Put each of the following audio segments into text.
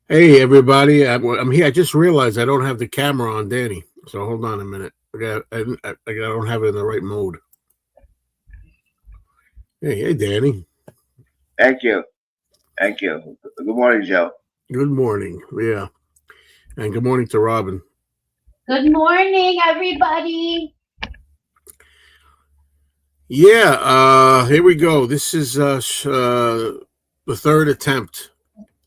Hey everybody, I'm here. I just realized I don't have the camera on Danny, so hold on a minute. I don't have it in the right mode. Hey, Danny. Thank you. Thank you. Good morning, Joe. Good morning. Yeah, and good morning to Robin. Good morning, everybody. Yeah, here we go. This is the third attempt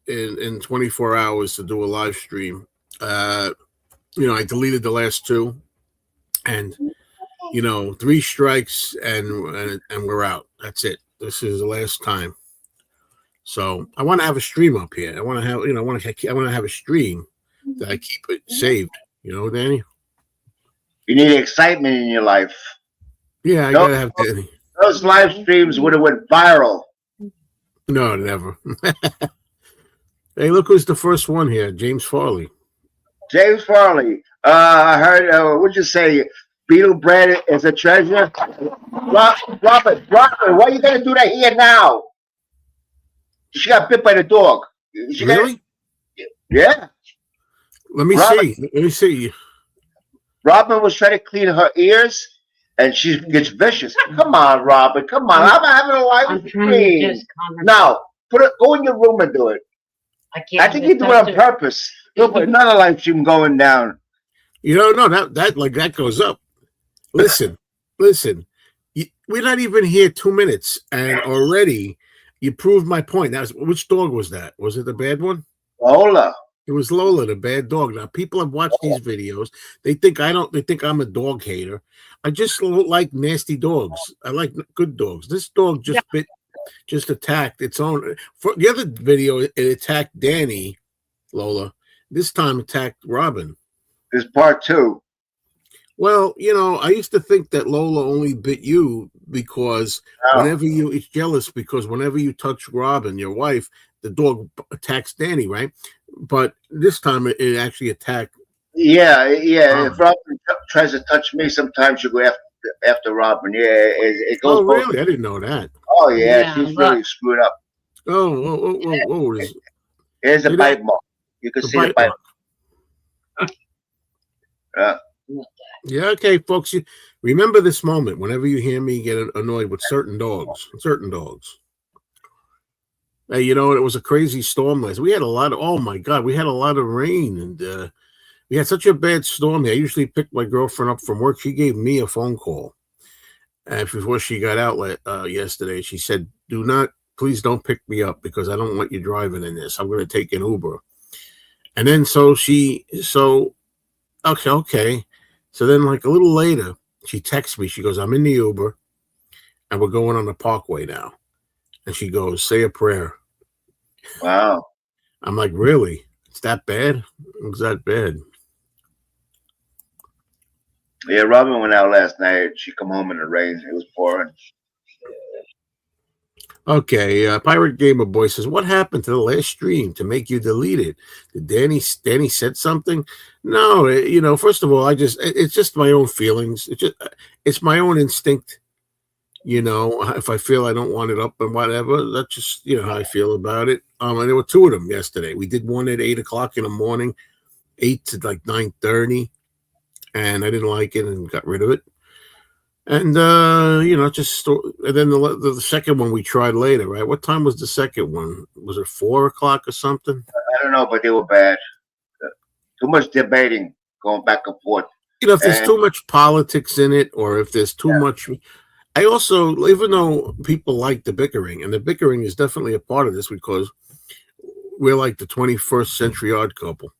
in 24 hours to do a live stream. Uh, I deleted the last two, and three strikes and we're out. That's it. This is the last time. So I want to have a stream up here. I want to have, I want to have a stream that I keep it saved. Danny. You need excitement in your life. Yeah, I gotta have Danny. Those live streams would have went viral. No, never. Hey, look who's the first one here, James Farley. James Farley. I heard. What'd you say? Beetle bread is a treasure. Robert, why you gonna do that here now? She got bit by the dog. Really? Yeah. Let me see. Let me see. Robin was trying to clean her ears, and she gets vicious. Come on, Robin. Come on. I'm having a live stream. Now, go in your room and do it. I think you do it on purpose. Look, another live stream going down. No, that goes up. Listen. We're not even here 2 minutes, and already you proved my point. Now, which dog was that? Was it the bad one? Lola. It was Lola, the bad dog. Now, people have watched these videos. They think I'm a dog hater. I just don't like nasty dogs. I like good dogs. This dog just attacked its own. For the other video, it attacked Danny, Lola. This time attacked Robin. This part 2. Well, I used to think that Lola only bit you because it's jealous because whenever you touch Robin, your wife, the dog attacks Danny, right? But this time it actually attacked. Yeah. If Robin tries to touch me, sometimes you go after Robin. Yeah, it goes. Oh, really? I didn't know that. Oh, yeah, she's really screwed up. Oh. Here's a bite mark. You can see the bite mark. Yeah, okay, folks. Remember this moment whenever you hear me get annoyed with certain dogs. Hey, it was a crazy storm last. We had oh my God, we had a lot of rain, and we had such a bad storm here. I usually pick my girlfriend up from work. She gave me a phone call before she got out yesterday. She said, please don't pick me up because I don't want you driving in this. I'm going to take an Uber. And then okay. So then like a little later, she texts me. She goes, I'm in the Uber and we're going on the parkway now. And she goes, say a prayer. Wow. I'm like, really? It's that bad? It's that bad. Yeah, Robin went out last night. She come home in the rain. It was pouring. Okay, Pirate Gamer Boy says, what happened to the last stream to make you delete it? Did Danny said something? No, first of all, it's just my own feelings. It's my own instinct. If I feel I don't want it up and whatever, that's just, how I feel about it. And there were two of them yesterday. We did one at 8 o'clock in the morning, 8 to like 9:30. And I didn't like it and got rid of it. And, and then the second one we tried later, right? What time was the second one? Was it 4 o'clock or something? I don't know, but they were bad. Too much debating, going back and forth. If there's too much politics in it, or if there's too much. I also, even though people like the bickering, and the bickering is definitely a part of this because we're like the 21st century odd couple.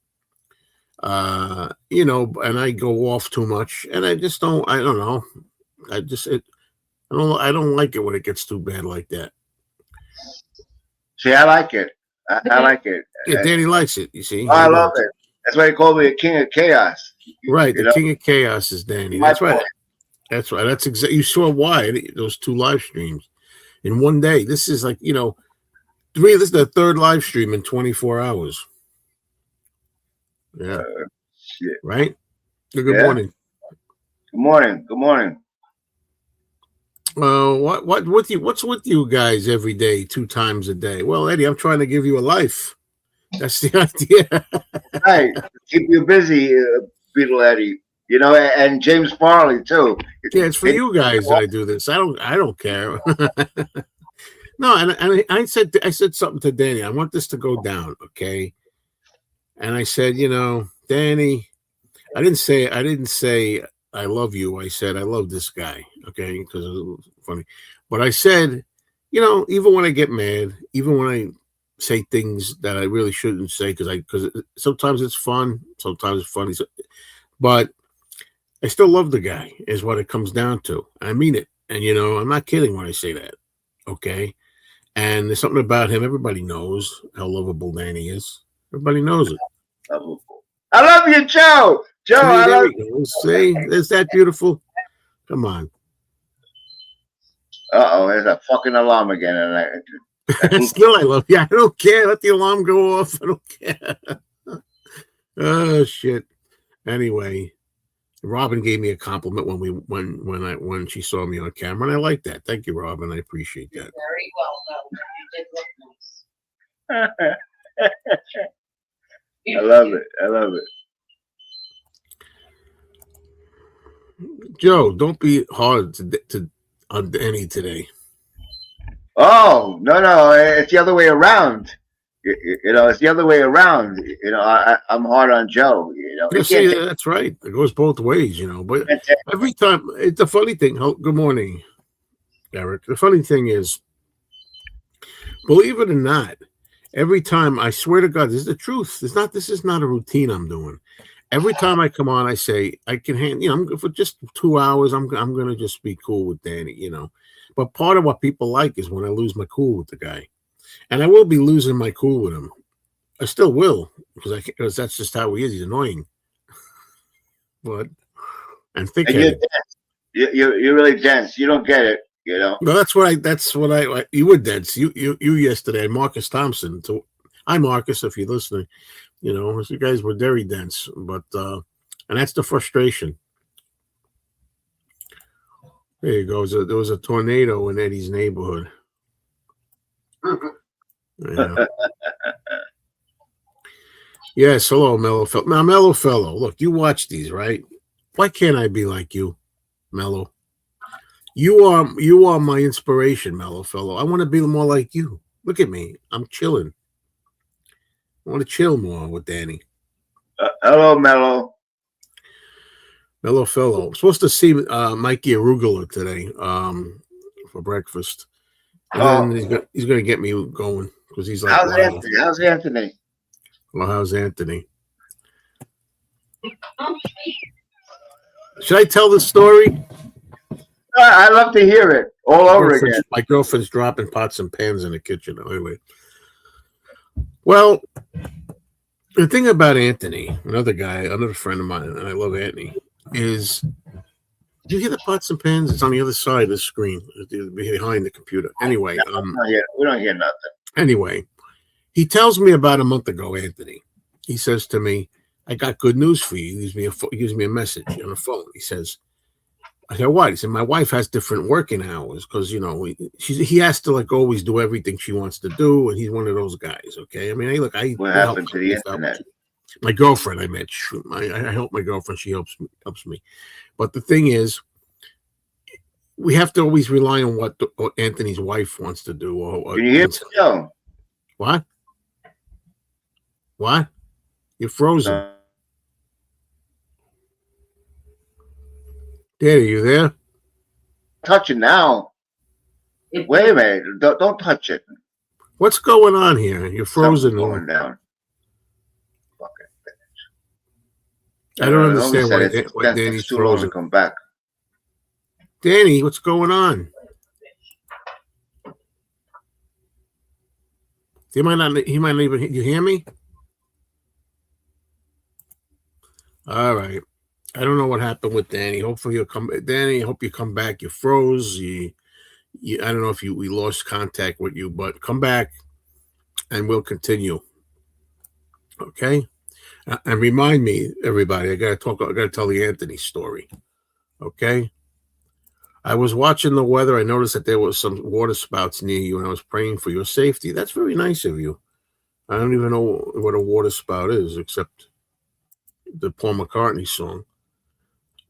And I go off too much, and I don't know. I don't like it when it gets too bad like that. See, I like it. I like it. Yeah, Danny likes it. You see, I love it. That's why they call me the King of Chaos. Right, the King of Chaos is Danny. That's right. That's right. That's exactly. You saw why those two live streams in one day. This is like this is the third live stream in 24 hours. Yeah. Shit. Right. Good morning. Good morning. What's with you guys every day, 2 times a day? Well, Eddie, I'm trying to give you a life. That's the idea. Right. Keep you busy, Beetle Eddie. You know, and James Farley too. Yeah, it's for you guys that I do this. I don't care. No, and I said something to Danny. I want this to go down, okay? And I said, Danny, I didn't say I love you. I said I love this guy, okay? Because it was funny. But I said, even when I get mad, even when I say things that I really shouldn't say, because sometimes it's fun, sometimes it's funny, but I still love the guy. Is what it comes down to. I mean it, and I'm not kidding when I say that, okay? And there's something about him. Everybody knows how lovable Danny is. Everybody knows it. I love you, Joe. Joe, I love you. See, is that beautiful? Come on. There's a fucking alarm again. And still, I love you. I don't care. Let the alarm go off. I don't care. Oh shit. Anyway, Robin gave me a compliment when she saw me on camera, and I like that. Thank you, Robin. I appreciate that. Very well, though. You did look nice. I love it. I love it. Joe, don't be hard on Danny today. Oh no! It's the other way around. It's the other way around. I'm hard on Joe. See, that's right. It goes both ways. But every time, it's a funny thing. Good morning, Eric. The funny thing is, believe it or not, every time, I swear to God, this is the truth. This is not a routine I'm doing. Every time I come on, I say I can handle. For just 2 hours, I'm gonna just be cool with Danny. But part of what people like is when I lose my cool with the guy, and I will be losing my cool with him. I still will because that's just how he is. He's annoying. And you're really dense. You don't get it. No, that's what I. You were dense. You yesterday, Marcus Thompson. So, hi, Marcus, if you're listening. You guys were very dense, but and that's the frustration. There you go. There was a tornado in Eddie's neighborhood. Yeah. Yes, hello, Mellow Fellow. Now, Mellow Fellow, look, you watch these, right? Why can't I be like you, Mellow? You are my inspiration, Mellow Fellow. I want to be more like you. Look at me. I'm chilling. I want to chill more with Danny. Hello, Mellow. Mellow Fellow. I'm supposed to see Mikey Arugula today for breakfast. And then he's going to get me going because he's like, How's Anthony? How's Anthony? Well, how's Anthony? Should I tell the story? I love to hear it all over again. My girlfriend's dropping pots and pans in the kitchen. Anyway. Well, the thing about Anthony, another friend of mine, and I love Anthony, is, do you hear the pots and pans? It's on the other side of the screen, behind the computer. Anyway. We don't hear nothing. Anyway, he tells me about a month ago, Anthony. He says to me, I got good news for you. He gives me a message on the phone. He says, I said, what? He said, my wife has different working hours because, he has to always do everything she wants to do. And he's one of those guys. Okay. I mean, hey, look, what happened to the internet? My girlfriend, I met. I help my girlfriend. She helps me. But the thing is, we have to always rely on what Anthony's wife wants to do. Can you hear me? No. What? What? You're frozen. Daddy, you there? Touch it now. Wait a minute. Don't touch it. What's going on here? You're frozen. Going down. I don't understand why Danny's too frozen. To come back. Danny, what's going on? He might not even. You hear me? All right. I don't know what happened with Danny. Hopefully you'll come. Danny, I hope you come back. You froze. I don't know if we lost contact with you, but come back and we'll continue. Okay? And remind me, everybody, I got to tell the Anthony story. Okay? I was watching the weather. I noticed that there was some water spouts near you, and I was praying for your safety. That's very nice of you. I don't even know what a water spout is, except the Paul McCartney song.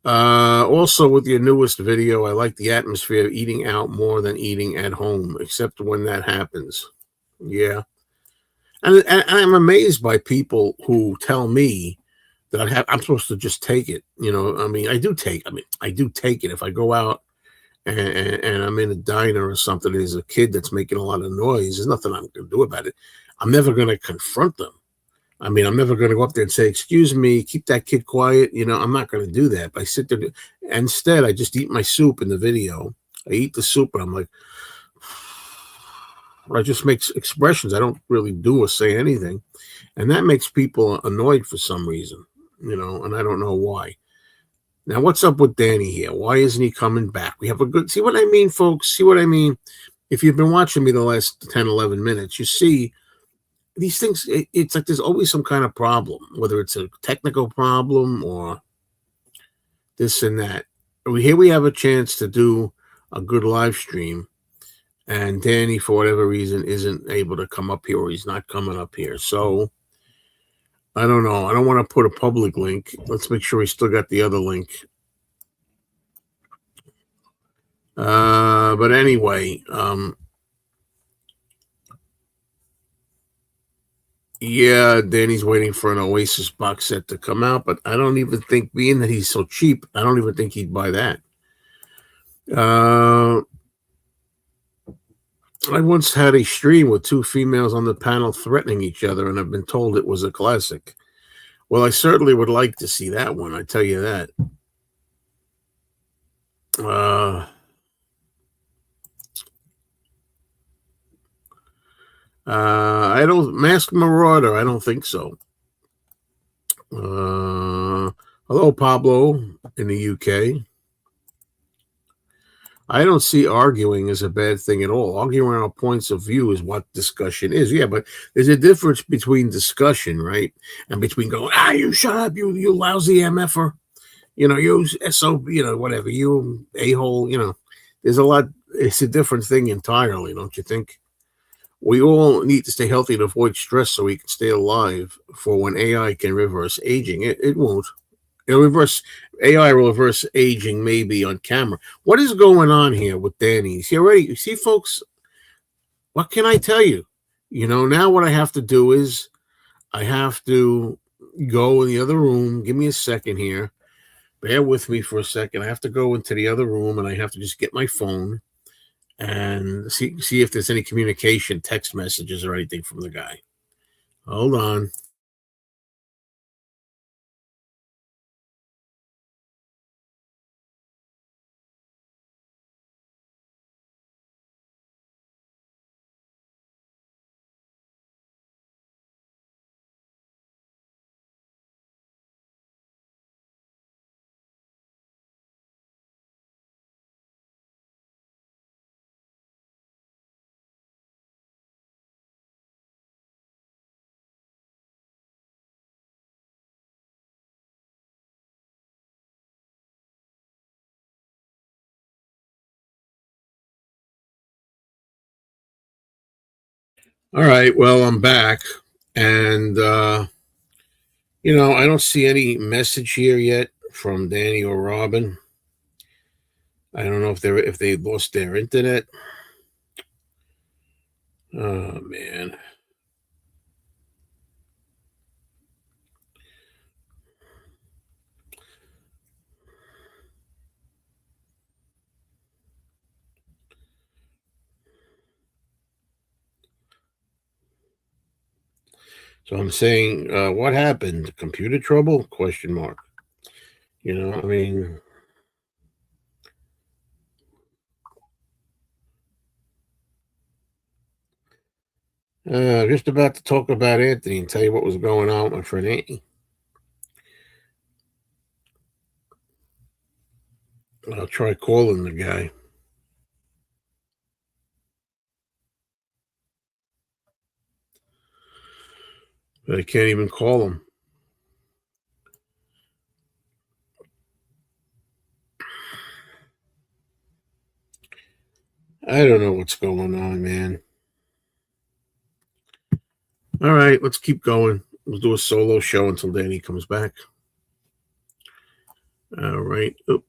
Also, with your newest video, I like the atmosphere of eating out more than eating at home, except when that happens. Yeah. And I'm amazed by people who tell me that I'm supposed to just take it. I mean, I do take it. If I go out and I'm in a diner or something, there's a kid that's making a lot of noise. There's nothing I'm going to do about it. I'm never going to confront them. I mean, I'm never going to go up there and say, "Excuse me, keep that kid quiet." I'm not going to do that. But I sit there. Instead, I just eat my soup in the video. I eat the soup, and I'm like, I just make expressions. I don't really do or say anything, and that makes people annoyed for some reason. And I don't know why. Now, what's up with Danny here? Why isn't he coming back? We have a good. See what I mean, folks? See what I mean? If you've been watching me the last 10, 11 minutes, you see these things. It's like there's always some kind of problem, whether it's a technical problem or this and that. Here we have a chance to do a good live stream, and Danny, for whatever reason, isn't able to come up here, or he's not coming up here. So I don't know. I don't want to put a public link. Let's make sure we still got the other link. But anyway, yeah, Danny's waiting for an Oasis box set to come out, but I don't even think, being that he's so cheap, I don't even think he'd buy that. I once had a stream with two females on the panel threatening each other, and I've been told it was a classic. Well, I certainly would like to see that one, I tell you that. I don't, Mask Marauder, I don't think so. Hello, Pablo in the UK. I don't see arguing as a bad thing at all. Arguing our points of view is what discussion is. Yeah, but there's a difference between discussion, right? And between going, you shut up, you lousy MFer, you SOB, whatever, you a-hole, there's a lot. It's a different thing entirely, don't you think? We all need to stay healthy and avoid stress so we can stay alive for when AI can reverse aging. It won't. It'll reverse AI will reverse aging maybe on camera. What is going on here with Danny? You see, folks, what can I tell you? Now what I have to do is I have to go in the other room. Give me a second here. Bear with me for a second. I have to go into the other room and I have to just get my phone and see if there's any communication, text messages or anything from the guy. Hold on. All right, well, I'm back, and I don't see any message here yet from Danny or Robin. I don't know if they lost their internet. Oh man. So I'm saying, what happened? Computer trouble? Question mark. I mean, just about to talk about Anthony and tell you what was going on with my friend Anthony. I'll try calling the guy. But I can't even call him. I don't know what's going on, man. All right, let's keep going. We'll do a solo show until Danny comes back. All right. Oop.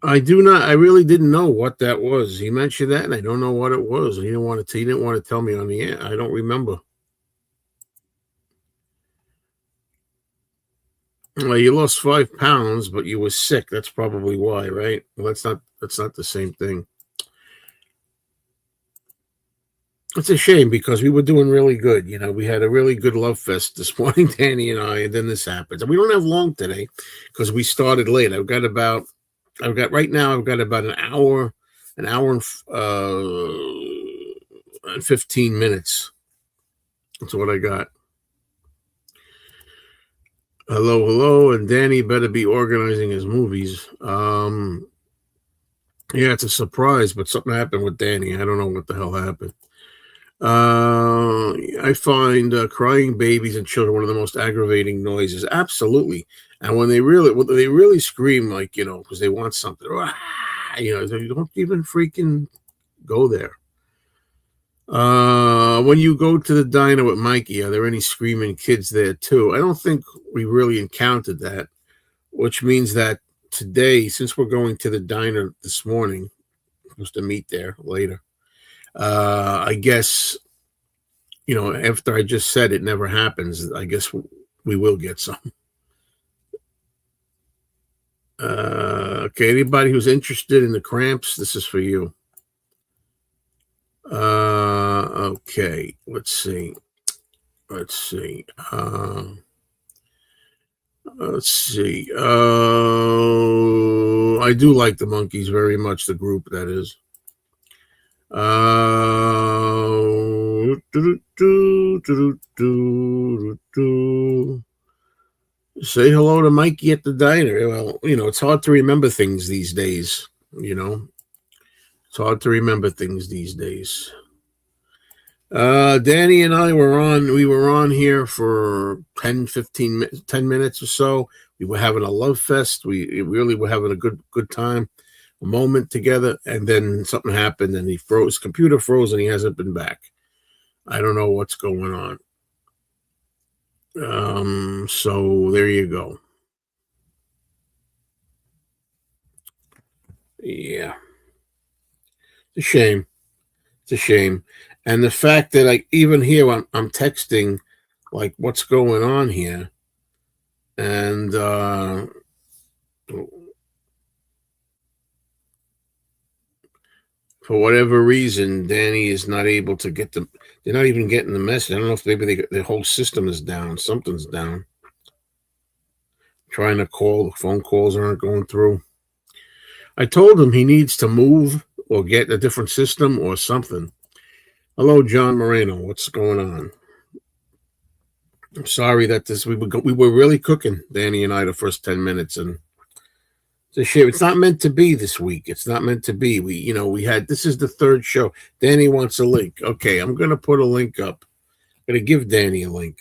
I do not. I really didn't know what that was. He mentioned that, and I don't know what it was. He didn't want to. He didn't want to tell me on the air. I don't remember. Well, you lost 5 pounds, but you were sick. That's probably why, right? Well, that's not. That's not the same thing. It's a shame because we were doing really good. You know, we had a really good love fest this morning, Danny and I, and then this happens. And we don't have long today because we started late. I've got about right now. I've got about an hour and 15 minutes. That's what I got. Hello, hello, and Danny better be organizing his movies. Yeah, it's a surprise, but something happened with Danny. I don't know what the hell happened. I find crying babies and children one of the most aggravating noises. Absolutely, and when they really scream, like, you know, because they want something, you know, you don't even freaking go there. When you go to the diner with Mikey, are there any screaming kids there too? I don't think we really encountered that, which means that today, since we're going to the diner this morning, supposed to meet there later. I guess, you know, after I just said it never happens, I guess we will get some. Okay, anybody who's interested in the cramps, this is for you. Okay, let's see. Let's see. I do like the Monkees very much, the group, that is. Say hello to Mikey at the diner. Well, you know, it's hard to remember things these days. You know, it's hard to remember things these days. Danny and I we were on here for 10 minutes or so. We were having a love fest. We really were having a good time, a moment together, and then something happened and his computer froze and he hasn't been back. I don't know what's going on. So there you go. Yeah. It's a shame. It's a shame. And the fact that even here I'm texting like what's going on here, and for whatever reason, Danny is not able to get them. They're not even getting the message. I don't know if maybe the whole system is down. Something's down. Trying to call, the phone calls aren't going through. I told him he needs to move or get a different system or something. Hello, John Moreno. What's going on? I'm sorry that we were really cooking, Danny and I, the first 10 minutes, and it's a shame. It's not meant to be this week. It's not meant to be. This is the third show. Danny wants a link. Okay, I'm going to put a link up. I'm going to give Danny a link.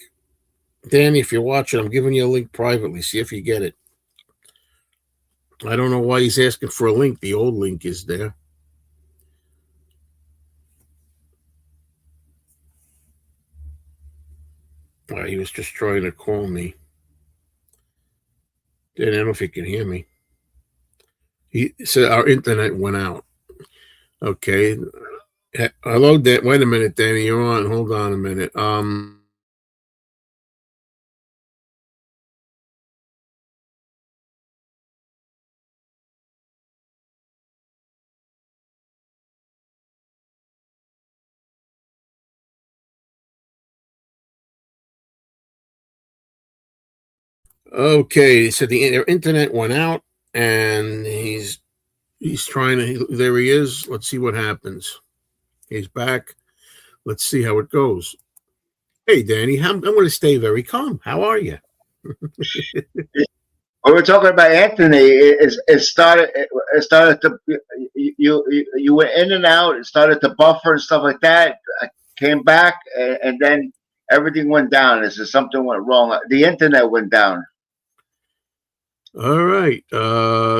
Danny, if you're watching, I'm giving you a link privately. See if you get it. I don't know why he's asking for a link. The old link is there. He was just trying to call me. Dan, I don't know if he can hear me. He said our internet went out. Okay. Hello, Dan. Wait a minute, Danny. You're on. Hold on a minute. Okay. He said their internet went out, and he's trying to. There he is. Let's see what happens. He's back. Let's see how it goes. Hey, Danny. I'm going to stay very calm. How are you? When we're talking about Anthony, it started. It started to you went in and out. It started to buffer and stuff like that. I came back, and then everything went down. As if something went wrong. The internet went down. All right.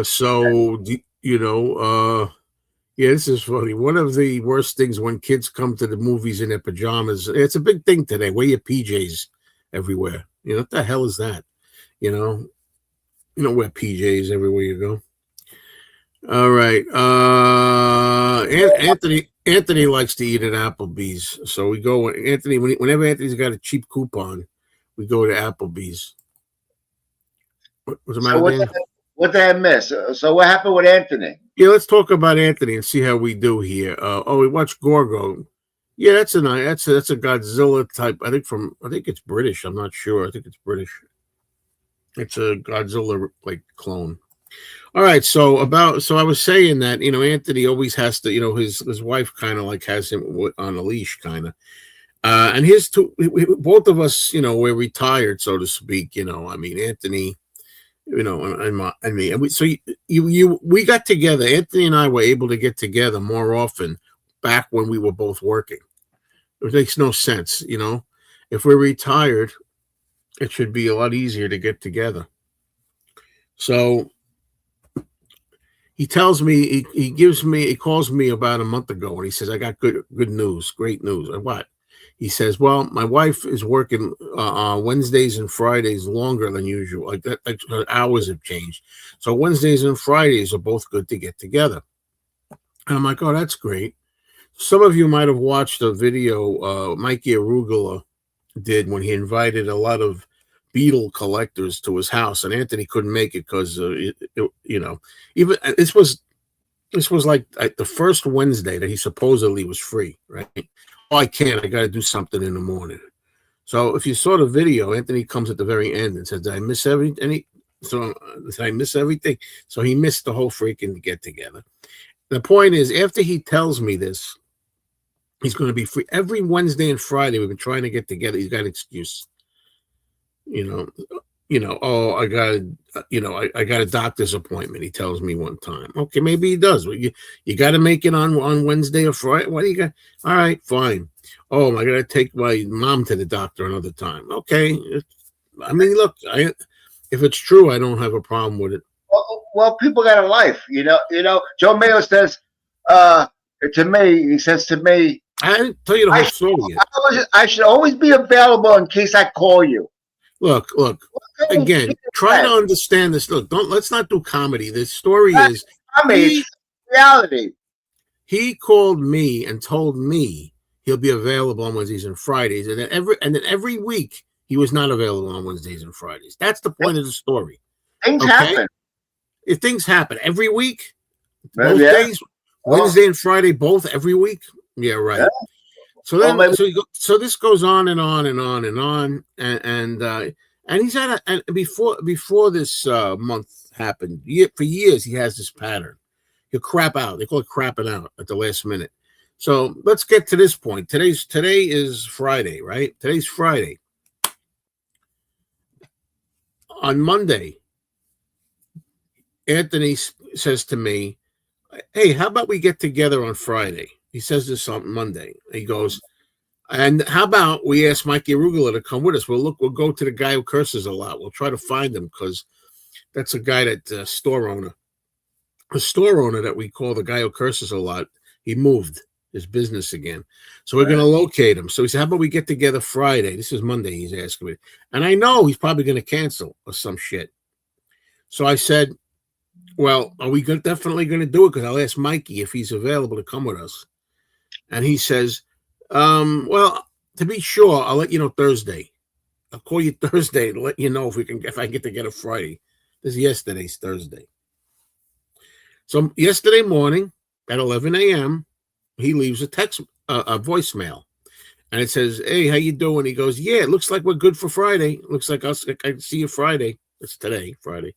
So you know. Yeah, this is funny. One of the worst things when kids come to the movies in their pajamas. It's a big thing today. Wear your PJs everywhere. You know what the hell is that? You know, you don't wear PJs everywhere you go. All right. Anthony likes to eat at Applebee's, so we go. Whenever Anthony's got a cheap coupon, we go to Applebee's. What's the matter, Dan? What did I miss? So what happened with Anthony? Yeah, let's talk about Anthony and see how we do here. We watched Gorgo. Yeah, that's a Godzilla type. I think it's British. I'm not sure. I think it's British. It's a Godzilla like clone. All right, so I was saying that Anthony always has to his wife kind of like has him on a leash kind of, and his two both of us we're retired so to speak. I mean Anthony, and me, and we got together. Anthony and I were able to get together more often back when we were both working. It makes no sense, if we're retired, it should be a lot easier to get together. So. He tells me he calls me about a month ago and he says, I got good news, great news. What? He says, well, my wife is working Wednesdays and Fridays longer than usual. Like that, like her hours have changed. So Wednesdays and Fridays are both good to get together. And I'm like, oh, that's great. Some of you might have watched a video Mikey Arugula did when he invited a lot of Beetle collectors to his house, and Anthony couldn't make it because even this was like the first Wednesday that he supposedly was free, right? Oh, I can't. I got to do something in the morning. So if you saw the video, Anthony comes at the very end and says, "Did I miss everything?" So did I miss everything? So he missed the whole freaking get together. The point is, after he tells me this, he's going to be free every Wednesday and Friday. We've been trying to get together. He's got an excuse. Oh, I got a doctor's appointment. He tells me one time. Okay, maybe he does. You got to make it on Wednesday or Friday. What do you got? All right, fine. Oh, I got to take my mom to the doctor another time. Okay. I mean, look, if it's true, I don't have a problem with it. Well, people got a life, Joe Mayo says to me, he says to me, I didn't tell you the whole story yet. I should always be available in case I call you. Look. Again, try to understand this. Look, let's not do comedy. The story is reality. He called me and told me he'll be available on Wednesdays and Fridays, and then every week he was not available on Wednesdays and Fridays. That's the point of the story. Things happen. If things happen every week, both days, Wednesday and Friday, both every week. Yeah, right. Yeah. So then, so this goes on and on and on and on, and he's had and before this month happened. For years, he has this pattern. He'll crap out. They call it crapping out at the last minute. So let's get to this point. Today is Friday, right? Today's Friday. On Monday, Anthony says to me, "Hey, how about we get together on Friday?" He says this on Monday. He goes, and how about we ask Mikey Arugula to come with us? We'll go to the guy who curses a lot. We'll try to find him because that's a guy that store owner that we call the guy who curses a lot. He moved his business again. So we're going to locate him. So he said, how about we get together Friday? This is Monday. He's asking me. And I know he's probably going to cancel or some shit. So I said, well, are we definitely going to do it? Because I'll ask Mikey if he's available to come with us. And he says, well, to be sure, I'll let you know Thursday. I'll call you Thursday to let you know if I get together Friday. This is yesterday's Thursday. So yesterday morning at 11 a.m., he leaves a voicemail. And it says, hey, how you doing? He goes, yeah, it looks like we're good for Friday. Looks like I can see you Friday. It's today, Friday.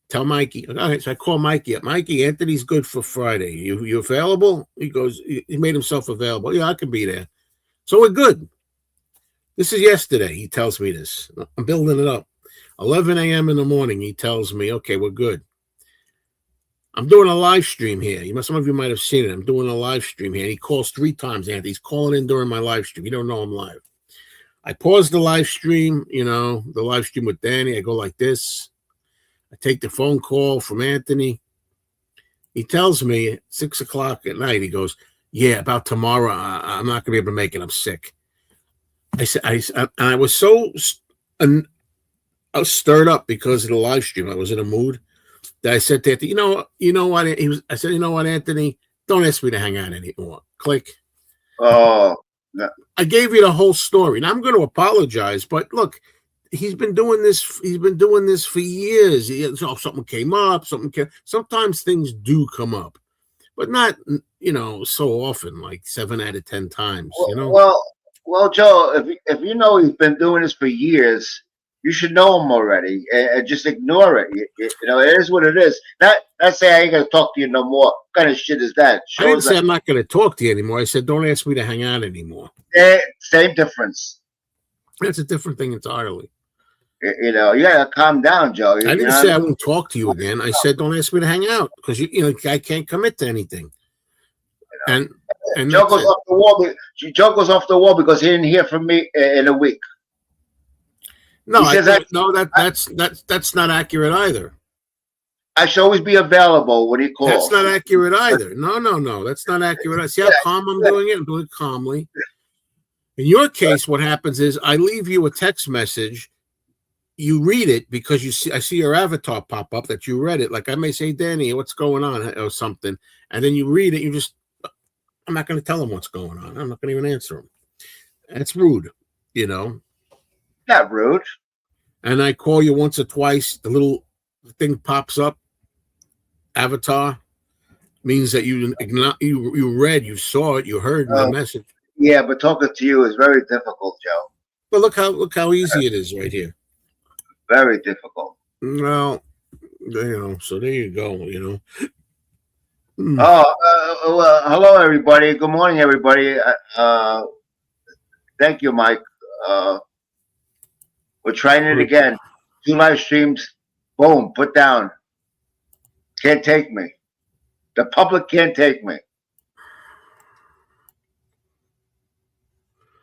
Tell Mikey. All right, so I call Mikey up. Mikey, Anthony's good for Friday. You available? He goes, he made himself available. Yeah, I can be there. So we're good. This is yesterday. He tells me this. I'm building it up. 11 a.m. in the morning, he tells me, okay, we're good. I'm doing a live stream here. Some of you might have seen it. I'm doing a live stream here. And he calls 3 times, Anthony. He's calling in during my live stream. You don't know I'm live. I pause the live stream, the live stream with Danny. I go like this. I take the phone call from Anthony. He tells me at 6 o'clock at night. He goes, "Yeah, about tomorrow. I'm not gonna be able to make it. I'm sick." And I was so I was stirred up because of the live stream. I was in a mood that I said to Anthony, you know what? I said, you know what, Anthony, don't ask me to hang out anymore. Click. Oh, no. I gave you the whole story. Now I'm going to apologize, but look, he's been doing this. He's been doing this for years. Something came up. Sometimes things do come up, but not so often, like 7 out of 10 times. Well, Joe, if you know he's been doing this for years, you should know him already, and just ignore it. You know, it is what it is. Not say I ain't gonna talk to you no more. What kind of shit is that? I didn't say I'm not going to talk to you anymore. I said don't ask me to hang out anymore. Same difference. That's a different thing entirely. You know, you gotta calm down, Joe. I didn't say I won't talk to you again. I said don't ask me to hang out because I can't commit to anything. And Joe goes off the wall. Joe goes off the wall because he didn't hear from me in a week. No, that's not accurate either. I should always be available when he calls. That's not accurate either. No, that's not accurate. See how calm I'm doing it? I'm doing it calmly. In your case, what happens is I leave you a text message. You read it because I see your avatar pop up that you read it. Like I may say, Danny, what's going on or something, and then you read it. I'm not going to tell him what's going on. I'm not going to even answer him. That's rude, Not rude. And I call you once or twice. The little thing pops up. Avatar means that you read, you saw it, you heard my message. Yeah, but talking to you is very difficult, Joe. But look how easy it is right here. Very difficult. Well, so there you go. Well, hello, everybody. Good morning, everybody. Thank you, Mike. We're trying it again. 2 live streams. Boom, put down. Can't take me. The public can't take me.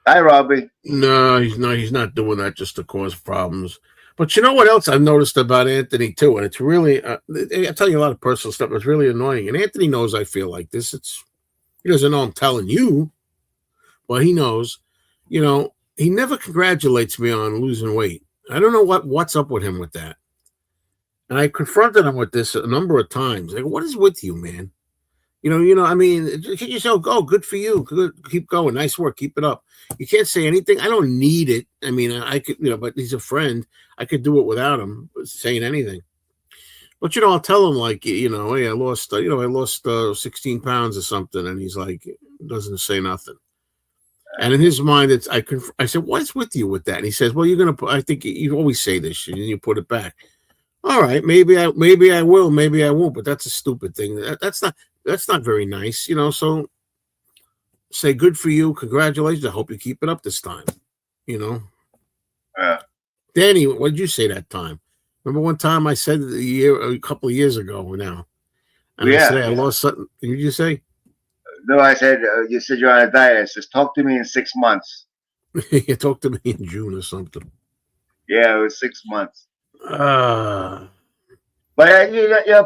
Hi, Robbie. No, he's not doing that just to cause problems. But you know what else I've noticed about Anthony too, and it's really I tell you a lot of personal stuff. It's really annoying, and Anthony knows I feel like this. He doesn't know I'm telling you, but he knows. He never congratulates me on losing weight. I don't know what's up with him with that. And I confronted him with this a number of times. Like, what is with you, man? I mean, you yourself go. Good for you. Good, keep going. Nice work. Keep it up. You can't say anything. I don't need it. I mean, I could, but he's a friend. I could do it without him saying anything. But I'll tell him like, hey, I lost 16 pounds or something, and he's like, doesn't say nothing. And in his mind, I said, what's with you with that? And he says, well, I think you always say this, and you put it back. All right, maybe I will, maybe I won't, but that's a stupid thing. That's not very nice, so say good for you, congratulations. I hope you keep it up this time. Danny, what did you say that time? Remember one time I said a couple of years ago now, and I said I lost something. Did you say? No, I said you said you're on a diet. I says talk to me in 6 months. You talked to me in June or something. Yeah, it was 6 months. But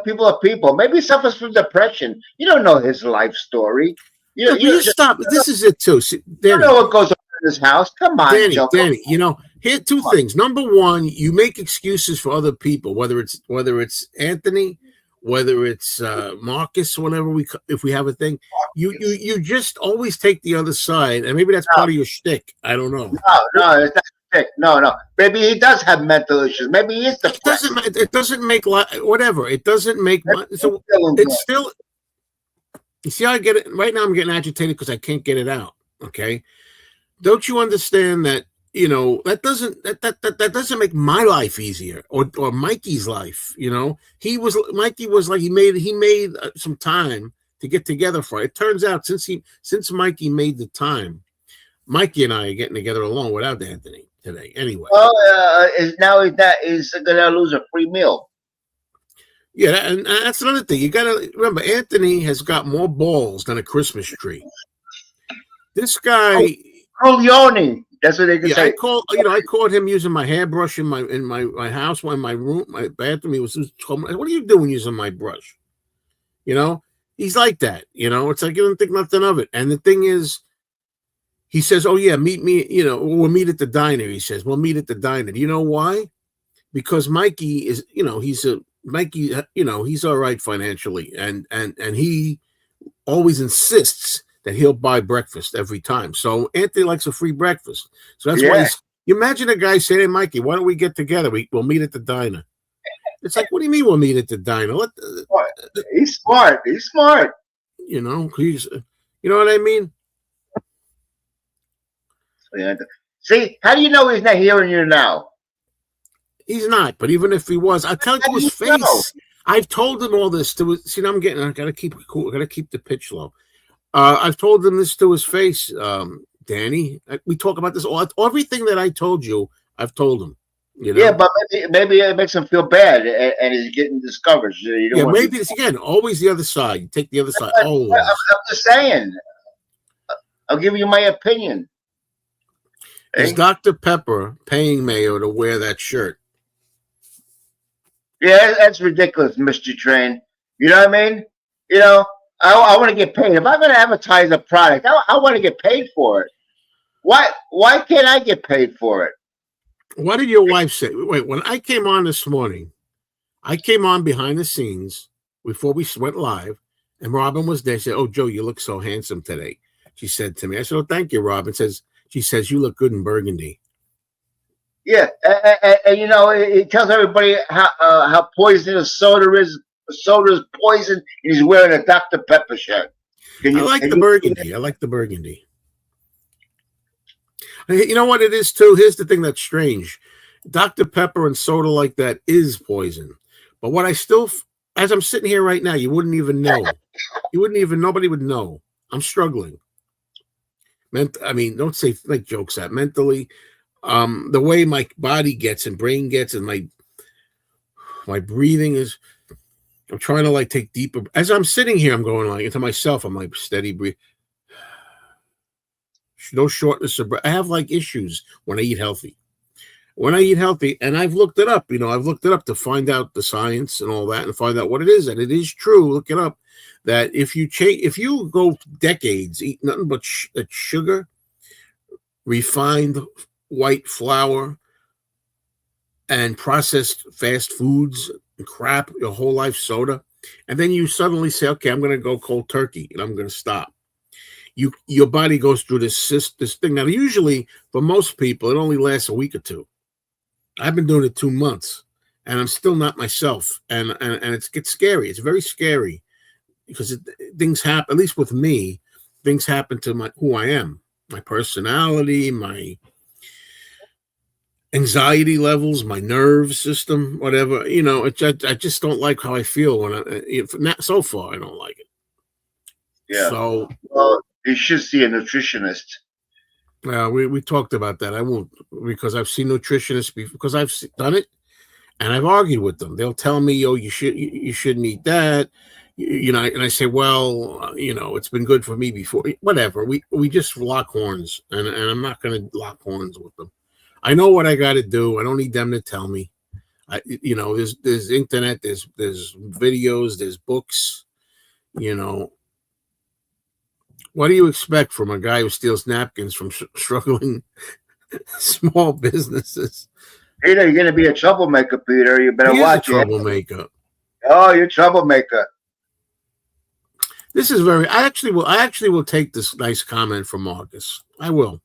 people are people. Maybe he suffers from depression. You don't know his life story. You stop. This is it too. See, Danny, you know what goes on in this house. Come on, Danny. Joe. Danny, here are 2 things. Number one, you make excuses for other people, whether it's Anthony, whether it's Marcus, whenever if we have a thing, you just always take the other side, and maybe that's part of your shtick. I don't know. No, it's not. No. Maybe he does have mental issues. Maybe he is depressed. It doesn't make whatever. It doesn't make so it's still. You see how I get it right now? I'm getting agitated because I can't get it out. Okay, don't you understand that? That doesn't make my life easier or Mikey's life. Mikey was like he made some time to get together for it. It turns out since Mikey made the time, Mikey and I are getting together alone without Anthony today. Anyway, now he's gonna lose a free meal. Yeah, and that's another thing. You gotta remember, Anthony has got more balls than a Christmas tree. This guy, Corleone. That's what they can say. I caught him using my hairbrush in my house, in my room, my bathroom. He was told me, what are you doing using my brush? You know, he's like that. You know, it's like you don't think nothing of it. And the thing is, he says, "Oh yeah, meet me. You know, we'll meet at the diner." He says, "We'll meet at the diner." Do you know why? Because Mikey is, you know, Mikey. You know, he's all right financially, and he always insists that he'll buy breakfast every time. So Anthony likes a free breakfast. So that's why Yeah. you imagine a guy saying, "Hey, Mikey, why don't we get together? We'll meet at the diner." It's like, what do you mean we'll meet at the diner? He's smart. He's smart. You know, you know what I mean? Yeah. See, how do you know he's not hearing you now? He's not, but even if he was, I tell you to his face. I've told him all this to his, see, I gotta keep it cool. I gotta keep the pitch low. I've told him this to his face, Danny. We talk about this all. Everything that I told you, I've told him. You know? Yeah, but maybe it makes him feel bad, and he's getting discouraged. You don't want maybe it's again always the other side. You take the other side. Always. I'm just saying. I'll give you my opinion. Is Dr. Pepper paying Mayo to wear that shirt? Yeah, that's ridiculous, Mr. Train. You know what I mean? You know, I want to get paid. If I'm going to advertise a product, I want to get paid for it. Why can't I get paid for it? What did your wife say? Wait, when I came on this morning, I came on behind the scenes before we went live, and Robin was there. She said, "Oh, Joe, you look so handsome today." She said to me. I said, "Oh, thank you, Robin." She says, "You look good in burgundy." Yeah, and you know, it tells everybody how poisonous soda is. Soda is poison, and he's wearing a Dr. Pepper shirt. I like the burgundy. I like the burgundy. You know what it is, too? Here's the thing that's strange. Dr. Pepper and soda like that is poison. But what I still, as I'm sitting here right now, you wouldn't even know. Nobody would know. I'm struggling. I mean, don't say, make jokes at mentally. The way my body gets and brain gets and my breathing is, I'm trying to like take deeper. As I'm sitting here, I'm going like into myself. I'm like steady breathe. No shortness of breath. I have like issues when I eat healthy. And I've looked it up. You know, I've looked it up to find out the science and all that, and find out what it is. And it is true. Look it up. That if you go decades eat nothing but sugar, refined white flour, and processed fast foods and crap, your whole life soda, and then you suddenly say, "Okay, I'm going to go cold turkey and I'm going to stop." Your body goes through this thing. Now, usually for most people, it only lasts a week or two. I've been doing it 2 months, and I'm still not myself, and it gets scary. It's very scary because things happen. At least with me, things happen to who I am, my personality, my anxiety levels, my nerve system, whatever. You know, I just don't like how I feel not so far. I don't like it. Yeah. So, well, you should see a nutritionist. We talked about that. I won't, because I've seen nutritionists before, because I've done it, and I've argued with them. They'll tell me, "Oh, you shouldn't eat that," you know. And I say, "Well, you know, it's been good for me before." Whatever. We just lock horns, and I'm not going to lock horns with them. I know what I got to do. I don't need them to tell me. You know, there's internet, there's videos, there's books. You know, what do you expect from a guy who steals napkins from struggling small businesses? Peter, you're going to be a troublemaker, Peter. You better watch it. Troublemaker. Oh, you're a troublemaker. This is I actually will take this nice comment from Marcus. I will.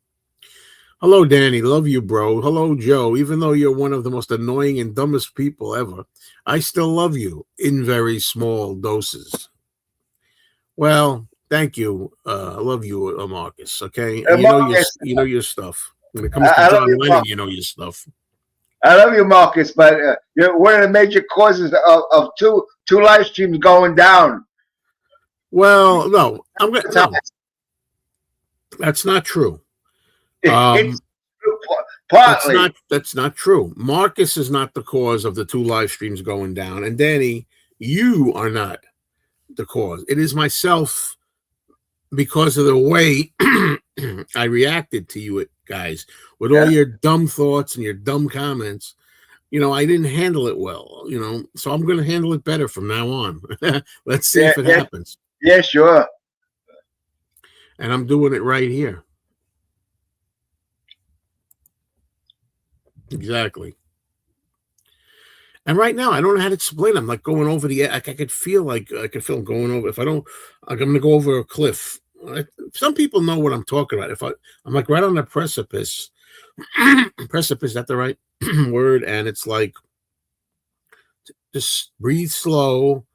"Hello, Danny. Love you, bro. Hello, Joe. Even though you're one of the most annoying and dumbest people ever, I still love you in very small doses." Well, thank you. I love you, Marcus. Okay, and you know your stuff. When it comes to John Lennon, you know your stuff. I love you, Marcus, but you're one of the major causes of two live streams going down. Well, no, no. That's not true. Partly. That's not true. Marcus is not the cause of the 2 live streams going down, and Danny, you are not the cause. It is myself, because of the way I reacted to you guys with all your dumb thoughts and your dumb comments. I didn't handle it well, so I'm going to handle it better from now on. Let's see Yeah, if it yeah, happens. yeah, sure. And I'm doing it right here. Exactly. And right now, I don't know how to explain. I'm like going over the. I could feel going over. If I don't, like, I'm going to go over a cliff. Some people know what I'm talking about. I'm like right on the precipice. Precipice, is that the right word? And it's like just breathe slow,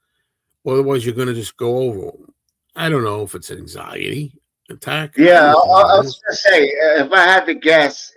otherwise you're going to just go over. I don't know if it's an anxiety attack. I Yeah, don't know what I it was is. gonna say, if I had to guess,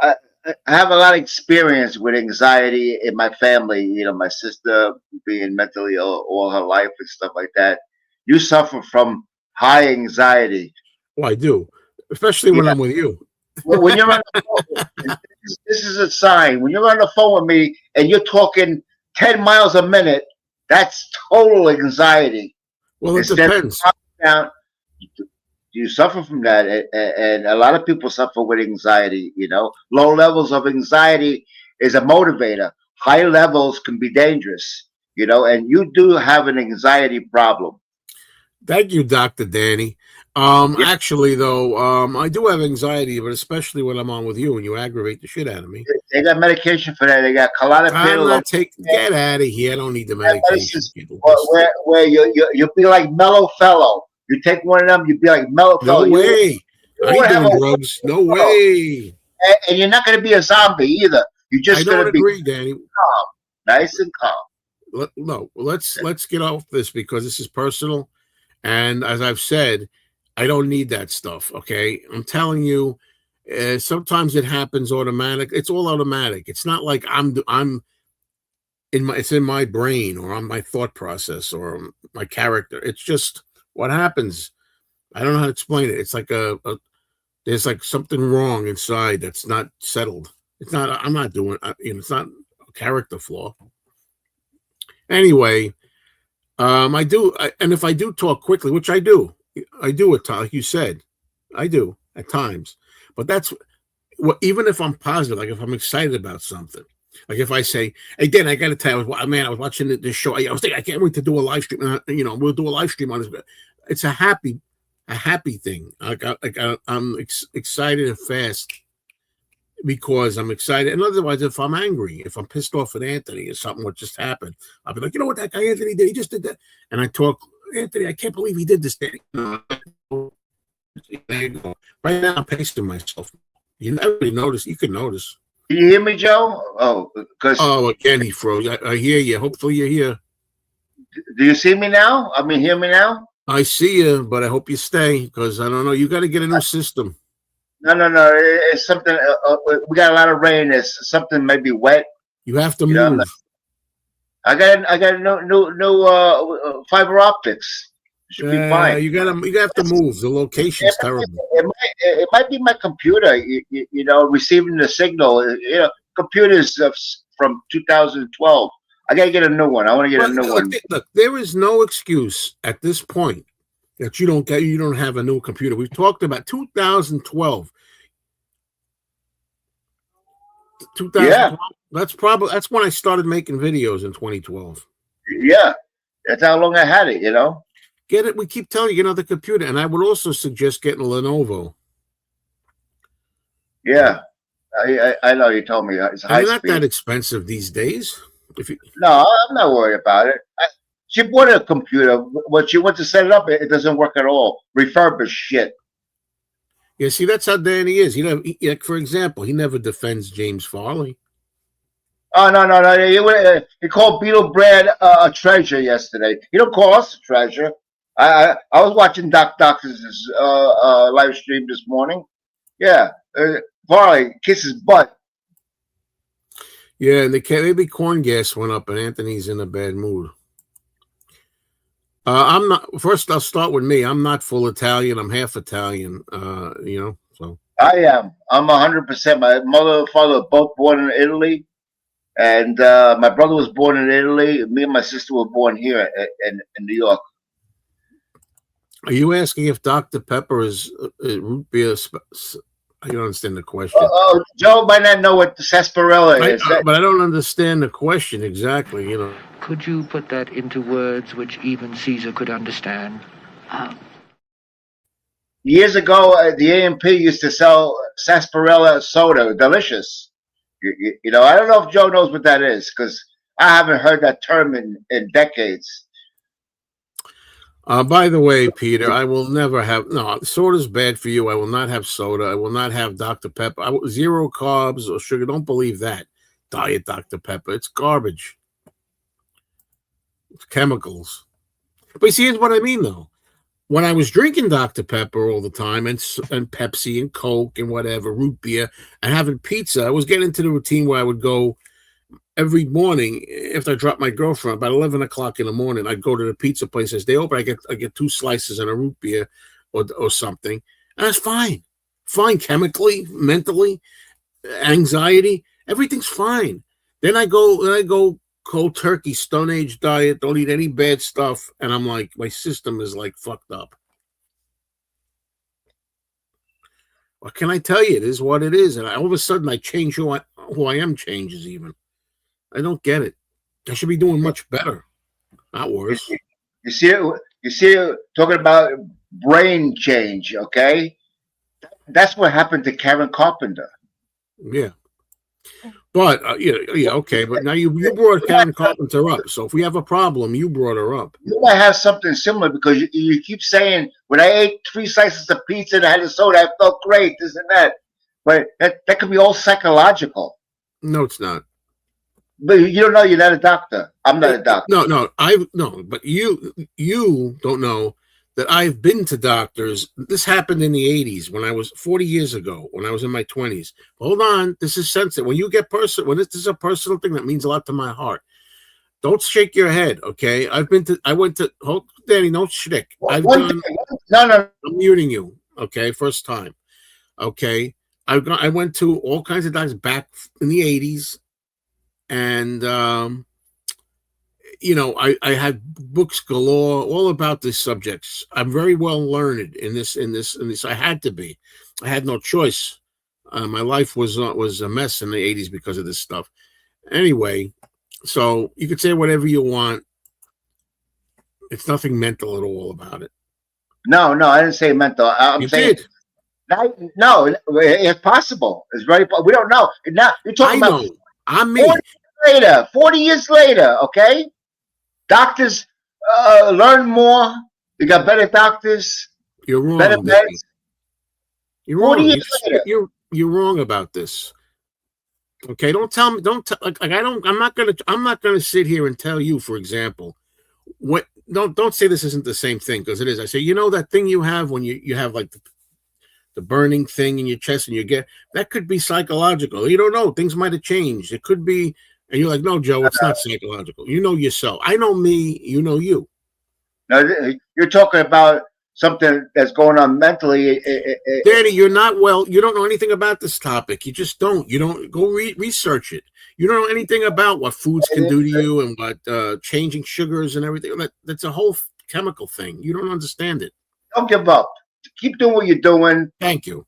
I, I have a lot of experience with anxiety in my family. My sister being mentally ill all her life and stuff like that. You suffer from high anxiety. Well, I do, especially when Yeah, I'm with you. when you're on the phone, this is a sign. When you're on the phone with me and you're talking 10 miles a minute, that's total anxiety. Well, it Instead of depends. calm down, you suffer from that, and a lot of people suffer with anxiety. Low levels of anxiety is a motivator. High levels can be dangerous. And you do have an anxiety problem. Thank you, Dr. Danny. Yeah, Actually, though, I do have anxiety, but especially when I'm on with you and you aggravate the shit out of me. they got medication for that. They got I'm Klonopin, not taking. Get out of here! I don't need the medication. medicines Get lost. where you'll be like mellow fellow. You take one of them, you be like mellow No fellow. way. You I ain't won't have doing a drugs. No world, way. and you're not going to be a zombie either. You're I just going don't to be agree, Danny. calm, nice and calm. No, let's get off this because this is personal. And as I've said, I don't need that stuff. Okay, I'm telling you. Sometimes it happens automatic. It's all automatic. It's not like I'm in my. It's in my brain or on my thought process or my character. It's just what happens. I don't know how to explain it. It's like there's like something wrong inside that's not settled. It's not. I'm not doing. It's not a character flaw. Anyway, and if I do talk quickly, which I do at times, like you said, I do at times. But that's what, even if I'm positive, like if I'm excited about something, like if I say, again, I got to tell you, I was watching this show. I was thinking, I can't wait to do a live stream. We'll do a live stream on this. It's a happy thing. I'm excited and fast because I'm excited. And otherwise, if I'm angry, if I'm pissed off at Anthony or something what just happened, I'll be like, you know what that guy Anthony did? He just did that. And I talk, Anthony, I can't believe he did this thing. There you go. Right now, I'm pacing myself. You never notice. You can notice. Can you hear me, Joe? Oh, because Oh, again, he froze. I hear you. Hopefully, you're here. do you see me now? I mean, hear me now? I see you, but I hope you stay because I don't know. You got to get a new system. No. It's something. We got a lot of rain. It's something maybe wet. You have to I'm move. not, I got new fiber optics. Should be fine. You have to move. The location's terrible. It might be my computer. Receiving the signal. Computers from 2012. I gotta get a new one. I want to get a new one. Look, there is no excuse at this point that you don't have a new computer. We've talked about 2012. 2012. Yeah, That's when I started making videos in 2012. yeah. That's how long I had it. Get it. We keep telling you, get another computer, and I would also suggest getting a Lenovo. Yeah, I know. You told me it's And high they're not speed. that expensive these days. No, I'm not worried about it. She bought a computer. When she went to set it up, it doesn't work at all. Refurbished shit. Yeah, see, that's how Danny is. Like, for example, he never defends James Farley. Oh no! He called Beetle Brad a treasure yesterday. He don't call us a treasure. I was watching Doc's live stream this morning. Yeah, Farley kiss his butt. Yeah, and maybe corn gas went up, and Anthony's in a bad mood. I'm not. First, I'll start with me. I'm not full Italian. I'm half Italian. So I am. I'm 100%. My mother and father are both born in Italy, and my brother was born in Italy. Me and my sister were born here in New York. are you asking if Dr. Pepper is root beer I don't understand the question. Joe might not know what the sarsaparilla is. But I don't understand the question exactly. You know. Could you put that into words which even Caesar could understand? Years ago, the A&P used to sell sarsaparilla soda, delicious. You know, I don't know if Joe knows what that is because I haven't heard that term in decades. By the way, Peter, I will never have soda's bad for you. I will not have soda. I will not have Dr. Pepper. Zero carbs or sugar. Don't believe that. Diet Dr. Pepper. It's garbage. It's chemicals. But you see, here's what I mean, though. When I was drinking Dr. Pepper all the time and Pepsi and Coke and whatever, root beer, and having pizza, I was getting into the routine where I would go every morning after I dropped my girlfriend about 11 o'clock in the morning. I'd go to the pizza place as they open. I get 2 slices and a root beer or something, and that's fine. Fine chemically, mentally, anxiety, everything's fine. Then I go cold turkey, Stone Age diet, don't eat any bad stuff, and I'm like, my system is like fucked up. What can I tell you? It is what it is, and all of a sudden I change who I am changes even. I don't get it. I should be doing much better, not worse. You see, talking about brain change. Okay, that's what happened to Karen Carpenter. Yeah. But yeah, okay. But now you brought Karen Carpenter up. So if we have a problem, you brought her up. You might have something similar because you keep saying when I ate 3 slices of pizza and I had a soda, I felt great, this and that. But that could be all psychological. No, it's not. But you don't know. You're not a doctor. I'm not a doctor. No. But you don't know that I've been to doctors. This happened in the 80s when I was 40 years ago, when I was in my 20s. Hold on. This is sensitive. When you get personal, when this is a personal thing that means a lot to my heart, don't shake your head, okay? I went to, Danny, no shtick. No. I'm muting you, okay? First time, okay? I went to all kinds of doctors back in the 80s, and, I had books galore all about these subjects. I'm very well learned in this. I had to be. I had no choice. My life was a mess in the 80s because of this stuff. Anyway, so you could say whatever you want. It's nothing mental at all about it. No, I didn't say mental. I'm saying did. No, it's possible. It's very. We don't know. Now you're talking about. I'm me. 40 years later, okay? Doctors learn more. You got better doctors. You're wrong. Better meds. You're wrong. 40 years later. You're wrong about this. Okay, don't tell me. I'm not gonna sit here and tell you, for example, what. Don't say this isn't the same thing, because it is. I say, that thing you have when you have like the burning thing in your chest, and that could be psychological. You don't know. Things might have changed. It could be. And you're like, no, Joe, it's not psychological. You know yourself. I know me. You know you. No, you're talking about something that's going on mentally. Danny, you're not well. You don't know anything about this topic. You just don't. You don't go research it. You don't know anything about what foods can do to you and what changing sugars and everything. That's a whole chemical thing. You don't understand it. Don't give up. Keep doing what you're doing. Thank you.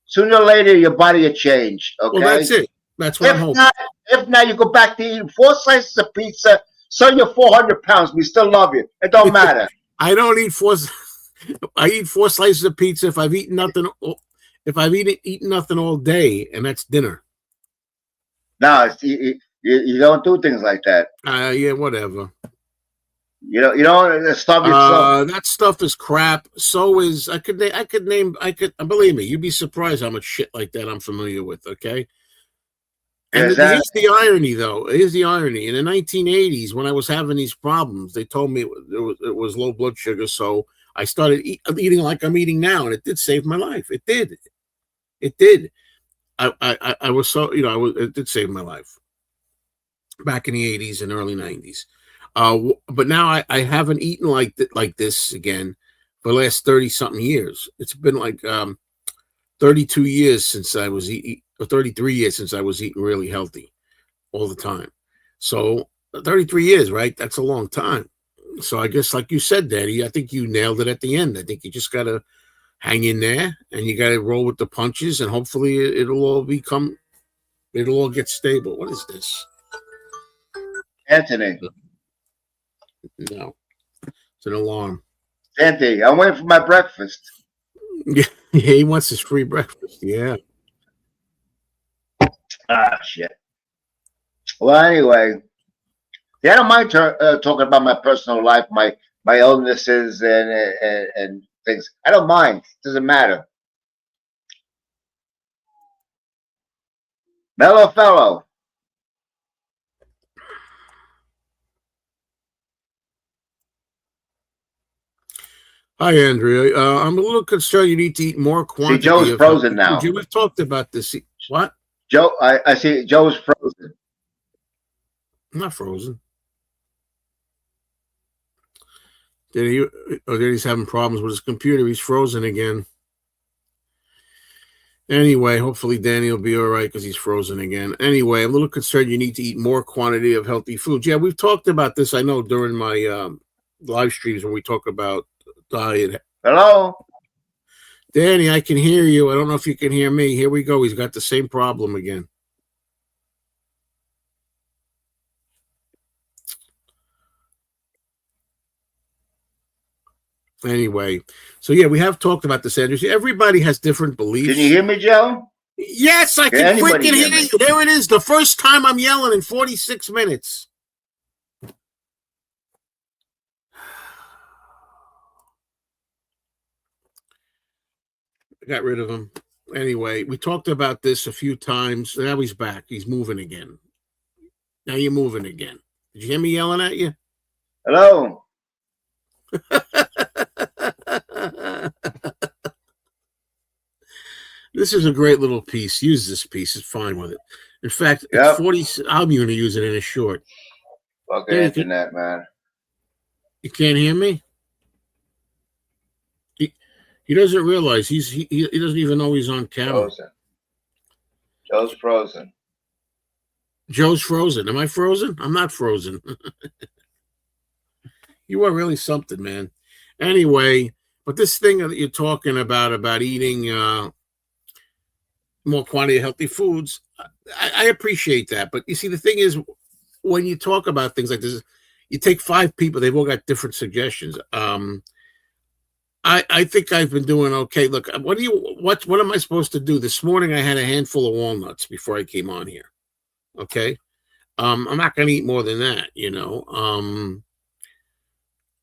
Sooner or later, your body will change. Okay. Well, that's it. That's what I'm hoping. If not, you go back to eating 4 slices of pizza, so you're 400 pounds. We still love you. It don't matter. I don't eat 4. I eat 4 slices of pizza if I've eaten nothing. If I've eaten nothing all day, and that's dinner. No, you don't do things like that. Yeah, whatever. You don't starve yourself. That stuff is crap. So is I could believe me. You'd be surprised how much shit like that I'm familiar with. Okay. And here's the irony, though. Here's the irony. In the 1980s, when I was having these problems, they told me it was low blood sugar. So I started eating like I'm eating now, and it did save my life. It did. It did. I was so, it did save my life back in the 80s and early 90s. But now I haven't eaten like this again for the last 30-something years. It's been like 32 years since I was eating. 33 years since I was eating really healthy all the time. So 33 years, right? That's a long time. So I guess, like you said, Daddy, I think you nailed it at the end. I think you just got to hang in there, and you got to roll with the punches, and hopefully it'll all get stable. What is this? Anthony. No, it's an alarm. Anthony, I'm waiting for my breakfast. Yeah, he wants his free breakfast. Yeah. Ah, shit. Well, anyway, yeah, I don't mind talking about my personal life, my illnesses and things. I don't mind. It doesn't matter. Mellow fellow. Hi, Andrea. I'm a little concerned. You need to eat more quantity. See, Joe's frozen now. We've talked about this. What? Joe, I see Joe's frozen. I'm not frozen. He's having problems with his computer. He's frozen again. Anyway, hopefully Danny will be all right because he's frozen again. Anyway, I'm a little concerned. You need to eat more quantity of healthy foods. Yeah, we've talked about this, I know, during my live streams when we talk about diet. Hello? Danny, I can hear you. I don't know if you can hear me. Here we go. He's got the same problem again. Anyway, so yeah, we have talked about this, Andrew. Everybody has different beliefs. Can you hear me, Joe? Yes, I can freaking hear you. There it is. The first time I'm yelling in 46 minutes. I got rid of him. Anyway, we talked about this a few times. Now he's back. He's moving again. Now you're moving again. Did you hear me yelling at you? Hello? This is a great little piece. Use this piece. It's fine with it. In fact, yep. 40. I'm going to use it in a short. Fucking internet, man. You can't hear me? He doesn't realize he doesn't even know he's on camera. Frozen. Joe's frozen. Joe's frozen. Am I frozen? I'm not frozen. You are really something, man. Anyway, but this thing that you're talking about eating more quantity of healthy foods, I appreciate that. But you see, the thing is, when you talk about things like this, you take 5 people, they've all got different suggestions. I think I've been doing okay. Look, what am I supposed to do? This morning I had a handful of walnuts before I came on here. Okay. I'm not going to eat more than that, you know.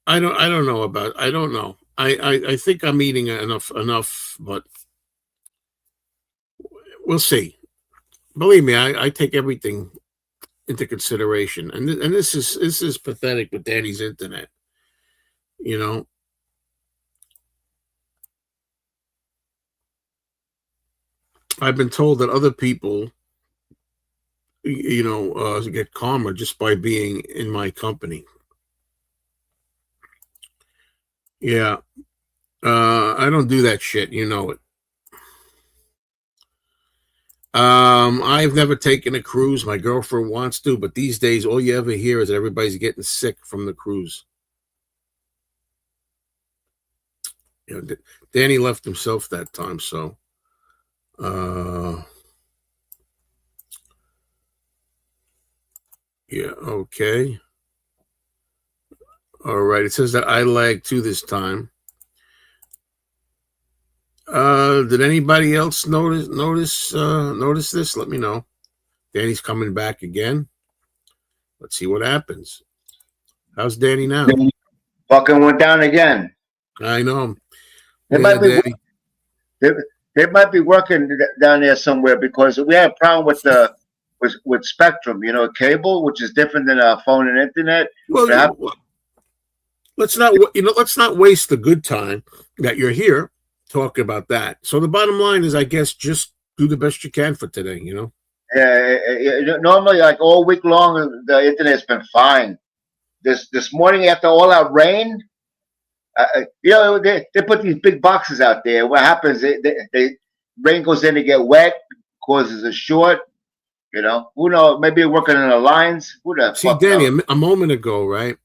I don't know. I think I'm eating enough, but we'll see. Believe me, I take everything into consideration, and this is pathetic with Danny's internet, you know. I've been told that other people, you know, get calmer just by being in my company. Yeah. I don't do that shit. You know it. I've never taken a cruise. My girlfriend wants to, but these days, all you ever hear is that everybody's getting sick from the cruise. You know, Danny left himself that time, so. Yeah, okay. All right. It says that I lagged too this time. Did anybody else notice this? Let me know. Danny's coming back again. Let's see what happens. How's Danny now? Fucking went down again. I know. They might be working down there somewhere because we had a problem with Spectrum, you know, cable, which is different than a phone and internet. Well, let's not waste the good time that you're here talking about that. So the bottom line is, I guess, just do the best you can for today, you know? Yeah, normally, like all week long, the internet's been fine. This morning, after all that rain, you know, they put these big boxes out there. What happens? They rain goes in to get wet, causes a short. You know, who knows? Maybe working in the lines. Who the See, fuck Danny, knows? a moment ago, right?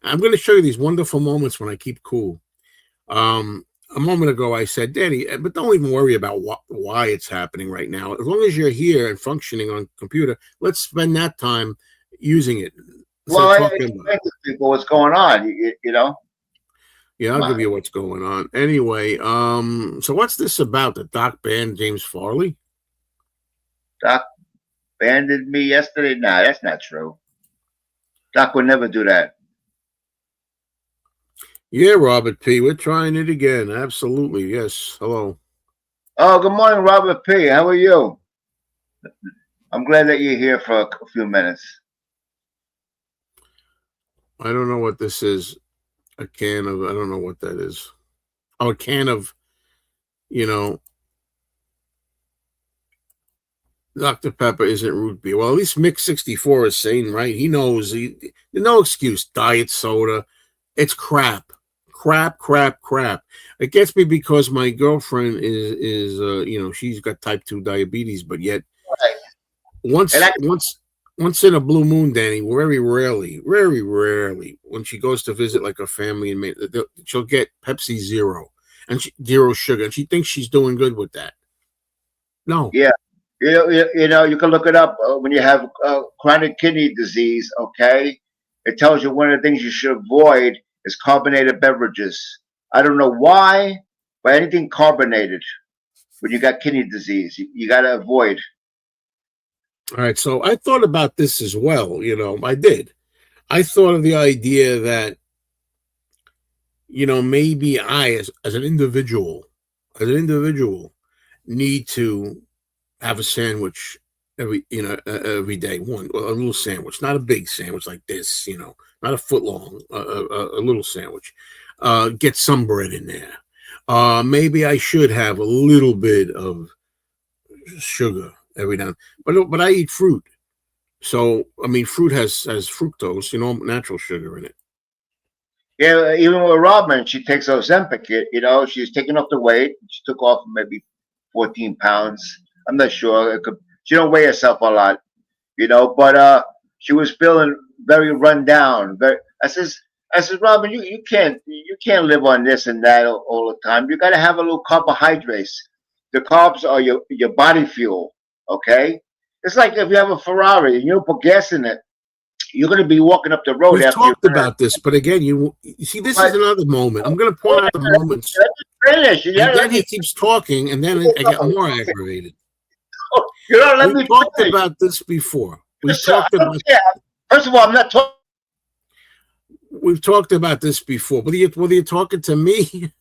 I'm going to show you these wonderful moments when I keep cool. a moment ago I said, Danny, but don't even worry about why it's happening right now. As long as you're here and functioning on computer, let's spend that time using it instead Well, of I talking about explain it. to people what's going on. You know, Yeah, I'll come give on. you what's going on. Anyway, so what's this about? The Doc banned James Farley? Doc abandoned me yesterday. Nah, that's not true. Doc would never do that. Yeah, Robert P. We're trying it again. Absolutely. Yes. Hello. Oh, good morning, Robert P. How are you? I'm glad that you're here for a few minutes. I don't know what this is. A can of, I don't know what that is. Oh, a can of, you know, Dr. Pepper isn't root beer. Well, at least Mick 64 is sane, right? He knows. No excuse. Diet soda. It's crap. Crap, crap, crap. It gets me because my girlfriend is she's got type 2 diabetes, but yet Right. And once I, once once in a blue moon, Danny, very rarely, when she goes to visit like a family and she'll get Pepsi Zero and zero sugar, and she thinks she's doing good with that. No. yeah, you can look it up when you have chronic kidney disease. Okay, it tells you one of the things you should avoid is carbonated beverages. I don't know why, but anything carbonated when you got kidney disease, you got to avoid. All right, so I thought about this as well. I did. I thought of the idea that maybe I, as an individual, need to have a sandwich every day. A little sandwich, not a big sandwich like this. Not a foot long, a little sandwich. Get some bread in there. Maybe I should have a little bit of sugar every now and then. But I eat fruit. So I mean, fruit has fructose, natural sugar in it. Yeah, even with Robin, she takes Ozempic. She's taking off the weight. She took off maybe 14 pounds. I'm not sure. She don't weigh herself a lot, but she was feeling very run down. I says, Robin, you can't live on this and that all the time. You got to have a little carbohydrates. The carbs are your body fuel. Okay, it's like if you have a Ferrari and you don't put gas in it, you're going to be walking up the road We've after you talked about this, but again, you see, this is but another moment. I'm going to point out the moments, let me finish. You and gotta then let he me. keeps talking, and then I get more aggravated. You don't let We've me talked finish. about this before. So, I don't care. First of all, I'm not talking. We've talked about this before. Whether you're talking to me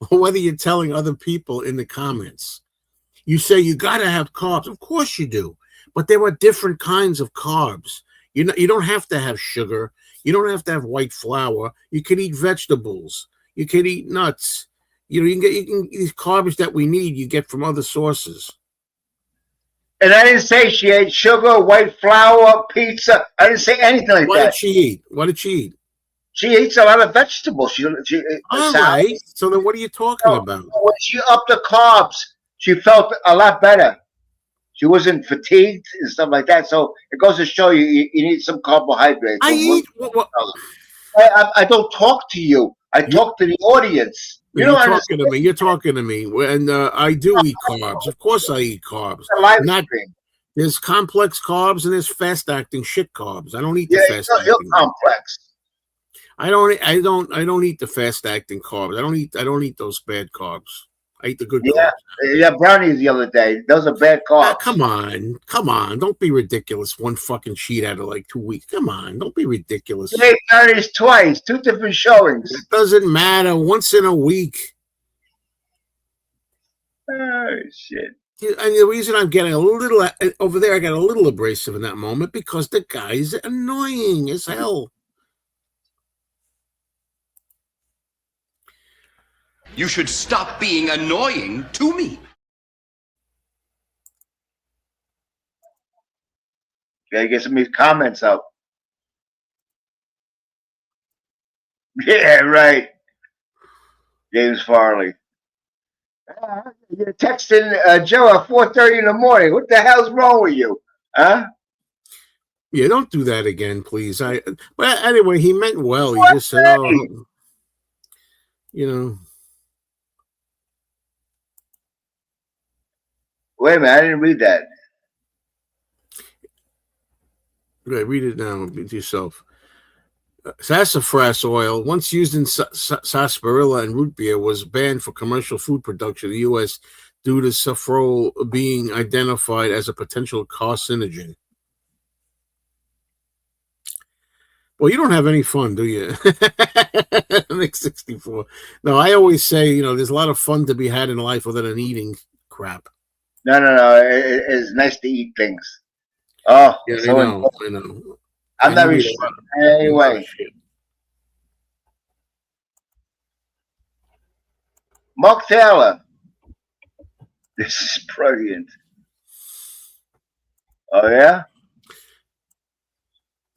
or whether you're telling other people in the comments, you say you got to have carbs. Of course you do, but there are different kinds of carbs. You don't have to have sugar. You don't have to have white flour. You can eat vegetables. You can eat nuts. You can these carbs that we need. You get from other sources. And I didn't say she ate sugar, white flour, pizza. I didn't say anything like What did that. she eat? What did she eat? She eats a lot of vegetables. She All salad. right. So then, what are you talking about? When she upped the carbs, she felt a lot better. She wasn't fatigued and stuff like that. So it goes to show you need some carbohydrates. I eat. I don't talk to you. I You, talk to the audience. You you're don't talking to understand me. You're talking to me. And I do eat carbs. Of course, I eat carbs. the live Not stream. There's complex carbs and there's fast acting shit carbs. I don't eat the Yeah, fast you're acting. complex. I don't eat the fast acting carbs. I don't eat those bad carbs. I eat the good Yeah, carbs. yeah, brownies the other day. Those are bad carbs. Come on. Don't be ridiculous. One fucking sheet out of like 2 weeks. Come on. Don't be ridiculous. You ate brownies twice, two different showings. It doesn't matter. Once in a week. Oh shit. And the reason I'm getting a little over there, I got a little abrasive in that moment because the guy's annoying as hell. You should stop being annoying to me. Gotta get some of these comments up. Yeah, right. James Farley. You're texting Joe at 4:30 in the morning. What the hell's wrong with you? Huh? Yeah, don't do that again, please. But anyway, he meant well. He just said, 4:30. "Oh, you know." Wait a minute, I didn't read that. Okay, read it now to yourself. Sassafras oil, once used in sarsaparilla and root beer, was banned for commercial food production in the U.S. due to saffrole being identified as a potential carcinogen. Well, you don't have any fun, do you? Mix 64. No, I always say, there's a lot of fun to be had in life other than eating crap. No. It's nice to eat things. Oh, yeah, so I know. I'm not restricted anyway. Mark Taylor. This is brilliant. Oh yeah.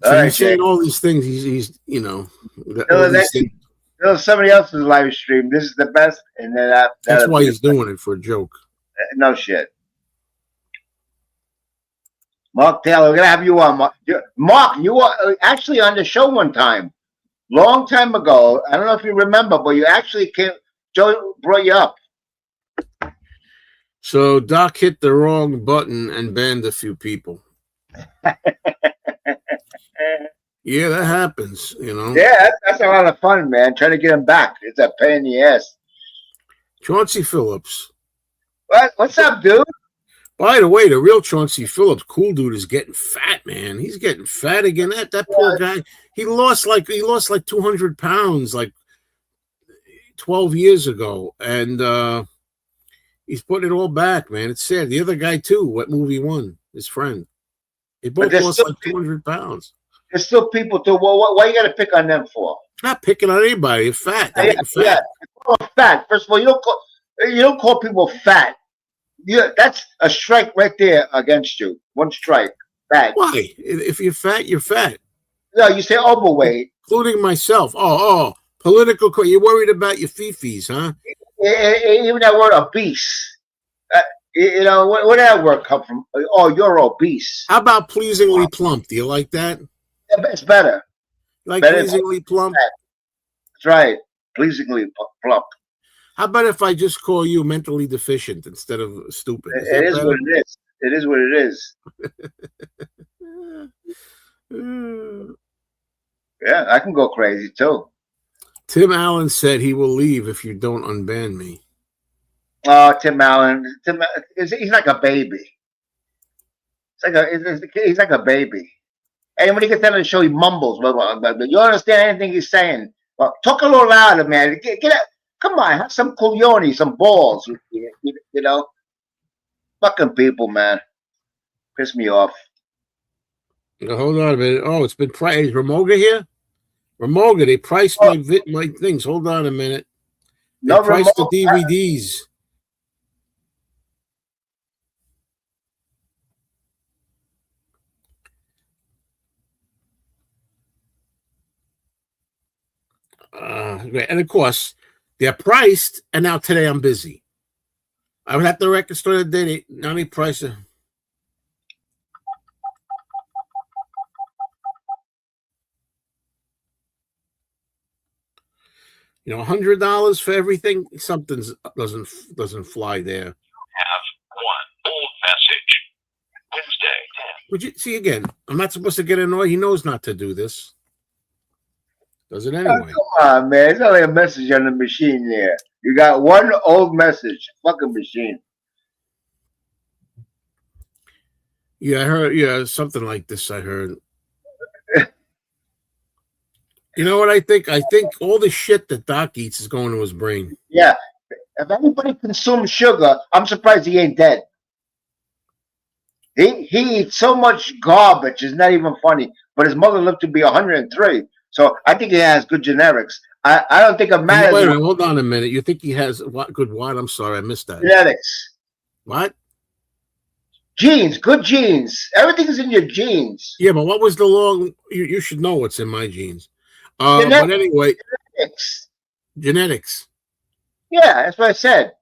So he's saying all these things. He's somebody else's live stream. This is the best, and then that's why he's doing it, for a joke. No shit. Mark Taylor, we're gonna have you on. Mark, you were actually on the show one time, long time ago. I don't know if you remember, but you actually came. Joe brought you up. So Doc hit the wrong button and banned a few people. Yeah, that happens, Yeah, that's a lot of fun, man. Trying to get him back. It's a pain in the ass. Chauncey Phillips. What's up, dude? By the way, the real Chauncey Phillips, cool dude, is getting fat, man. He's getting fat again. That poor guy. He lost like 200 pounds like 12 years ago, and he's putting it all back, man. It's sad. The other guy too. What movie won? His friend. They both lost like 200 pounds. There's still people too. Well, why you got to pick on them for? Not picking on anybody. They're fat. They're getting fat. Yeah, fat. First of all, you don't call people fat. That's a strike right there against you. One strike. Fat. Why? If you're fat, you're fat. No, you say overweight. Including myself. Oh, political. You're worried about your fifis, huh? Even that word obese. Where did that word come from? Oh, you're obese. How about pleasingly plump? Do you like that? It's better. Like pleasingly plump? That's right. Pleasingly plump. How about if I just call you mentally deficient instead of stupid? It is what it is. It is what it is. Yeah, I can go crazy too. Tim Allen said he will leave if you don't unban me. Oh, Tim Allen. He's like a baby. He's like a baby. And when he gets out of the show, he mumbles. But you understand anything he's saying? Well, talk a little louder, man. Get out. Come on, have some coglioni, some balls. Fucking people, man. Piss me off. Hold on a minute. Oh, it's been priced. Is Ramoga here? Ramoga, they priced my things. Hold on a minute. They priced the DVDs. And of course, they're priced, and now today I'm busy. I would have to record store the day. Now they price it. $100 for everything. Something doesn't fly there. Have one old message. Wednesday. Would you see again? I'm not supposed to get annoyed. He knows not to do this. Does it anyway? Oh, come on, man. It's only a message on the machine there. You got one old message. Fucking machine. Yeah, I heard. Yeah, something like this. I heard. You know what I think? I think all the shit that Doc eats is going to his brain. Yeah. If anybody consumes sugar, I'm surprised he ain't dead. He eats so much garbage. It's not even funny. But his mother lived to be 103. So I think he has good genetics. I don't think it matters. Wait a minute, hold on a minute. You think he has what? Good what? I'm sorry, I missed that. Genetics. What? Genes, good genes. Everything's in your genes. Yeah, but what was the long? You should know what's in my genes. But anyway, genetics. Yeah, that's what I said.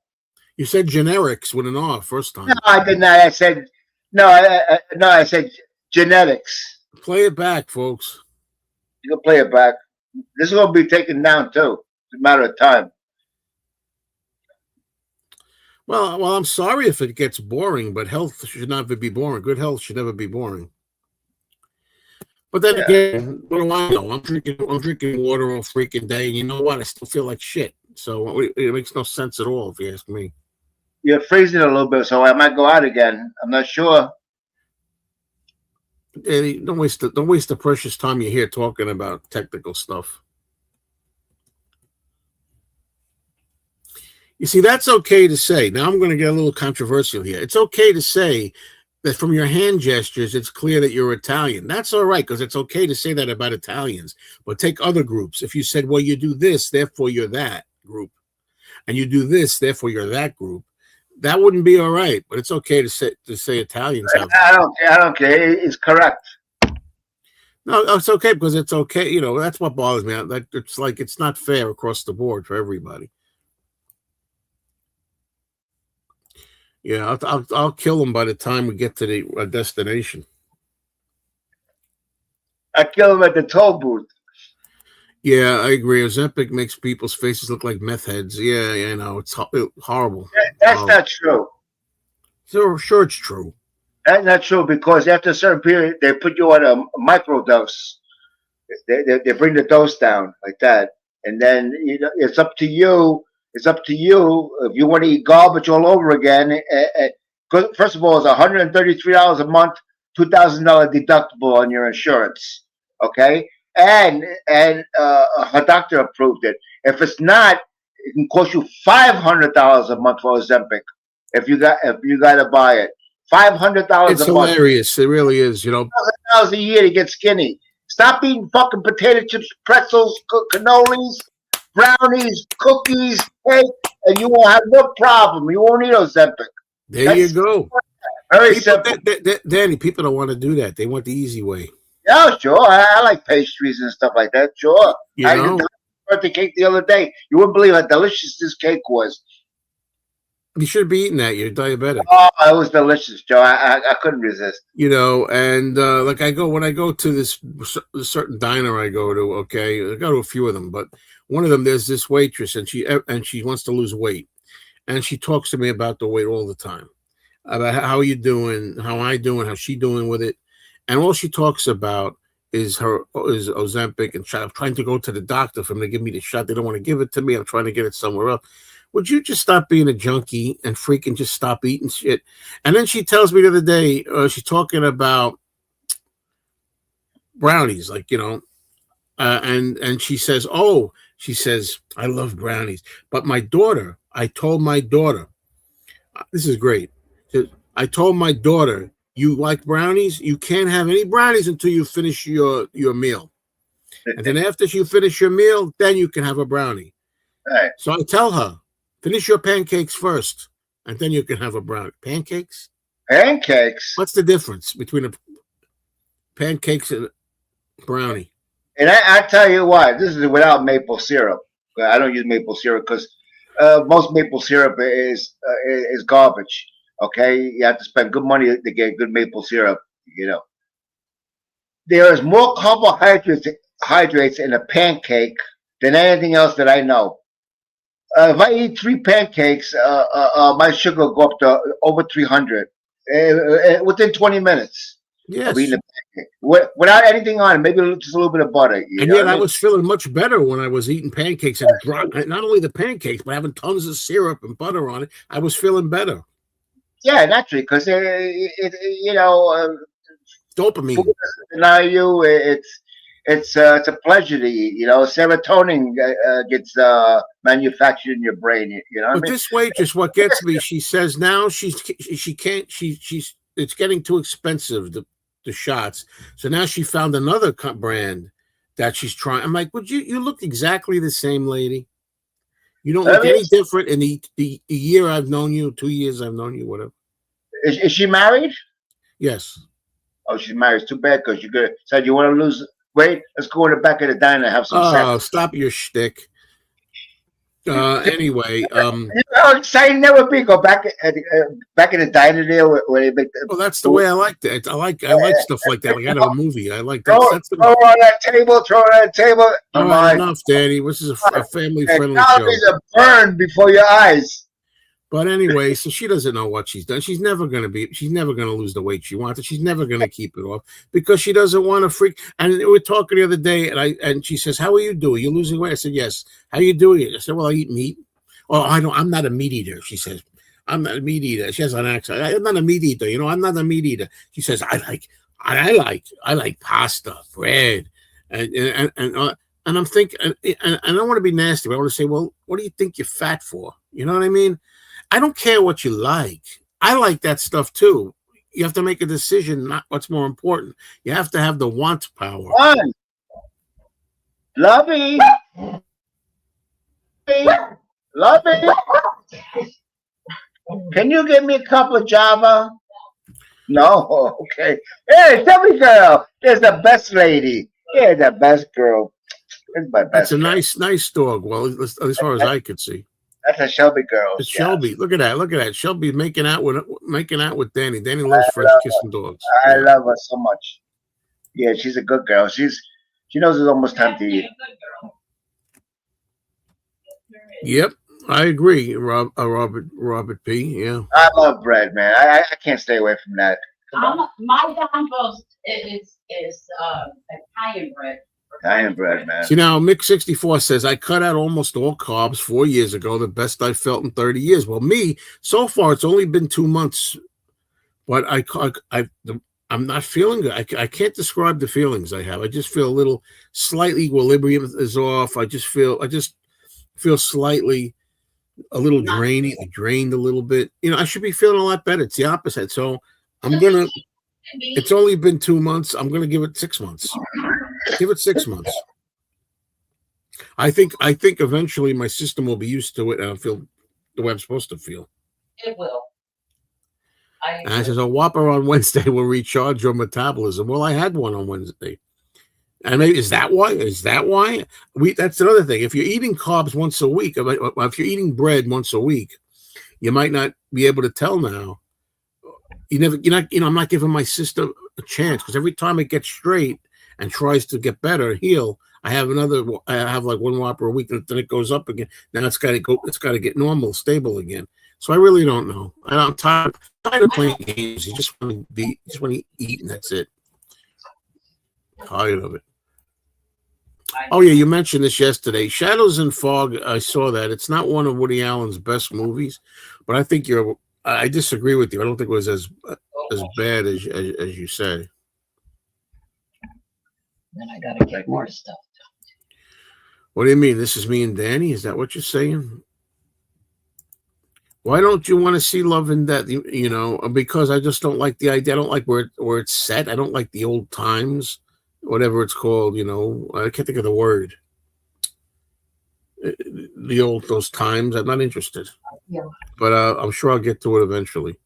You said generics with an R first time. No, I did not. I said I said genetics. Play it back, folks. You can play it back. This is going to be taken down too. It's a matter of time. Well, I'm sorry if it gets boring, but health should never be boring. Good health should never be boring. But then Yeah. again, what do I know? I'm drinking water all freaking day, and you know what? I still feel like shit. So it makes no sense at all, if you ask me. You're freezing a little bit, so I might go out again. I'm not sure. Danny, don't waste the precious time you're here talking about technical stuff. You see, that's okay to say. Now I'm going to get a little controversial here. It's okay to say that from your hand gestures, it's clear that you're Italian. That's all right, because it's okay to say that about Italians. But take other groups. If you said, well, you do this, therefore you're that group, and you do this, therefore you're that group, that wouldn't be all right. But it's okay to say Italians have. I don't care. It's correct. No, it's okay because it's okay. You know, that's what bothers me. Like, it's like it's not fair across the board for everybody. Yeah, I'll kill them by the time we get to the destination. I kill him at the toll booth. Yeah, I agree. Ozempic makes people's faces look like meth heads. Yeah, you know, it's horrible. That's not true. Sure, it's true. That's not true because after a certain period, they put you on a microdose. They bring the dose down like that, and then you know it's up to you. It's up to you if you want to eat garbage all over again. First of all, it's $133 a month, $2,000 deductible on your insurance. Okay, and her doctor approved it. If it's not, it can cost you $500 a month for Ozempic. If you got to buy it, $500 a month. It's hilarious. It really is. You know, $1,000 a year to get skinny. Stop eating fucking potato chips, pretzels, cannolis, brownies, cookies, cake, and you won't have no problem. You won't need Ozempic. There you go. Very simple. Danny, people don't want to do that. They want the easy way. Yeah, sure. I like pastries and stuff like that. Sure. You I know? had a birthday cake the other day. You wouldn't believe how delicious this cake was. You should be eating that. You're diabetic. Oh, it was delicious, Joe. I couldn't resist. You know, and like when I go to this certain diner I go to, okay, I go to a few of them, but one of them, there's this waitress, and she wants to lose weight, and she talks to me about the weight all the time, about how you doing, how I doing, how she doing with it, and all she talks about is Ozempic, and I'm trying to go to the doctor for them to give me the shot. They don't want to give it to me. I'm trying to get it somewhere else. Would you just stop being a junkie and freaking just stop eating shit? And then she tells me the other day, she's talking about brownies, like, you know, and she says, I love brownies. But I told my daughter, this is great. I told my daughter, you like brownies? You can't have any brownies until you finish your meal. And then after you finish your meal, then you can have a brownie. Right. So I tell her, finish your pancakes first, and then you can have a brownie. Pancakes? Pancakes? What's the difference between a pancakes and a brownie? And I tell you what, this is without maple syrup. I don't use maple syrup because most maple syrup is garbage. Okay, you have to spend good money to get good maple syrup. You know, there is more carbohydrates in a pancake than anything else that I know. If I eat 3 pancakes, my sugar will go up to over 300 within 20 minutes. Yes. Of eating a pancake. Without anything on it, maybe just a little bit of butter. And yet I was feeling much better when I was eating pancakes and not only the pancakes, but having tons of syrup and butter on it. I was feeling better. Yeah, naturally, because you know, dopamine. Food doesn't deny you. It's a pleasure to eat. You know, serotonin gets manufactured in your brain. You know, but this waitress, what gets me, she says now she can't. It's getting too expensive, the shots. So now she found another brand that she's trying. I'm like, would you look exactly the same, lady? You don't look any different in the year I've known you, 2 years I've known you, whatever. Is she married? Yes. Oh, she's married. It's too bad because you said you want to lose weight. Let's go in the back of the diner and have some sex. Stop your shtick. Anyway, how exciting that would be. Go back in the diner there where they make. Well, that's the way I like that. I like stuff like that. Like out of a movie. I like that. Throw on that table. Throw on that table. All right, enough, Danny. This is a family-friendly show. Calories are burned before your eyes. But anyway, so she doesn't know what she's done. She's never gonna lose the weight she wanted. She's never gonna keep it off because she doesn't want to freak. And we were talking the other day, and she says, "How are you doing? You losing weight?" I said, "Yes." "How are you doing it?" I said, "Well, I eat meat." "Oh, I don't. I'm not a meat eater." She says, "I'm not a meat eater." She has an accent. "I'm not a meat eater. I'm not a meat eater." She says, I like pasta, bread, and I'm thinking, and I don't want to be nasty, but I want to say, well, what do you think you're fat for? You know what I mean? I don't care what you like. I like that stuff too. You have to make a decision, not what's more important. You have to have the want power. One, Lovey, Lovey, can you give me a cup of Java? No, okay. Hey, tell me, girl, there's the best lady. Yeah, the best girl. It's my best. That's a girl. nice dog. Well, as far as I could see. That's a Shelby girl. It's Shelby. Look at that. Shelby making out with Danny. Danny loves fresh kissing dogs. I love her so much. Yeah, she's a good girl. She knows it's almost time to eat. Yep, I agree, Robert P. Yeah. I love bread, man. I can't stay away from that. My compost is Italian bread. Italian bread, man. See, now Mick64 says, I cut out almost all carbs 4 years ago, the best I felt in 30 years. Well, me, so far, it's only been 2 months, but I'm not feeling good. I can't describe the feelings I have. I just feel a little, slightly equilibrium is off. I just feel slightly a little drained a little bit. I should be feeling a lot better. It's the opposite. So it's only been 2 months. I'm going to give it 6 months. Give it 6 months. I think eventually my system will be used to it and I'll feel the way I'm supposed to feel. It will. And I says, a Whopper on Wednesday will recharge your metabolism. Well, I had one on Wednesday. And maybe is that why? That's another thing. If you're eating carbs once a week, if you're eating bread once a week, you might not be able to tell now. I'm not giving my system a chance because every time it gets straight and tries to get better, heal, I have like one Whopper a week, and then it goes up again. Now it's got to get normal, stable again. So I really don't know. I'm tired of playing games. You just want to eat, and that's it. Tired of it. Oh yeah, you mentioned this yesterday. Shadows and Fog. I saw that. It's not one of Woody Allen's best movies, but I think I disagree with you. I don't think it was as bad as you say. Then I gotta get more stuff done. What do you mean? This is me and Danny? Is that what you're saying? Why don't you want to see Love and Death? Because I just don't like the idea. I don't like where it's set. I don't like the old times, whatever it's called. I can't think of the word. Those times. I'm not interested. Yeah. But I'm sure I'll get to it eventually.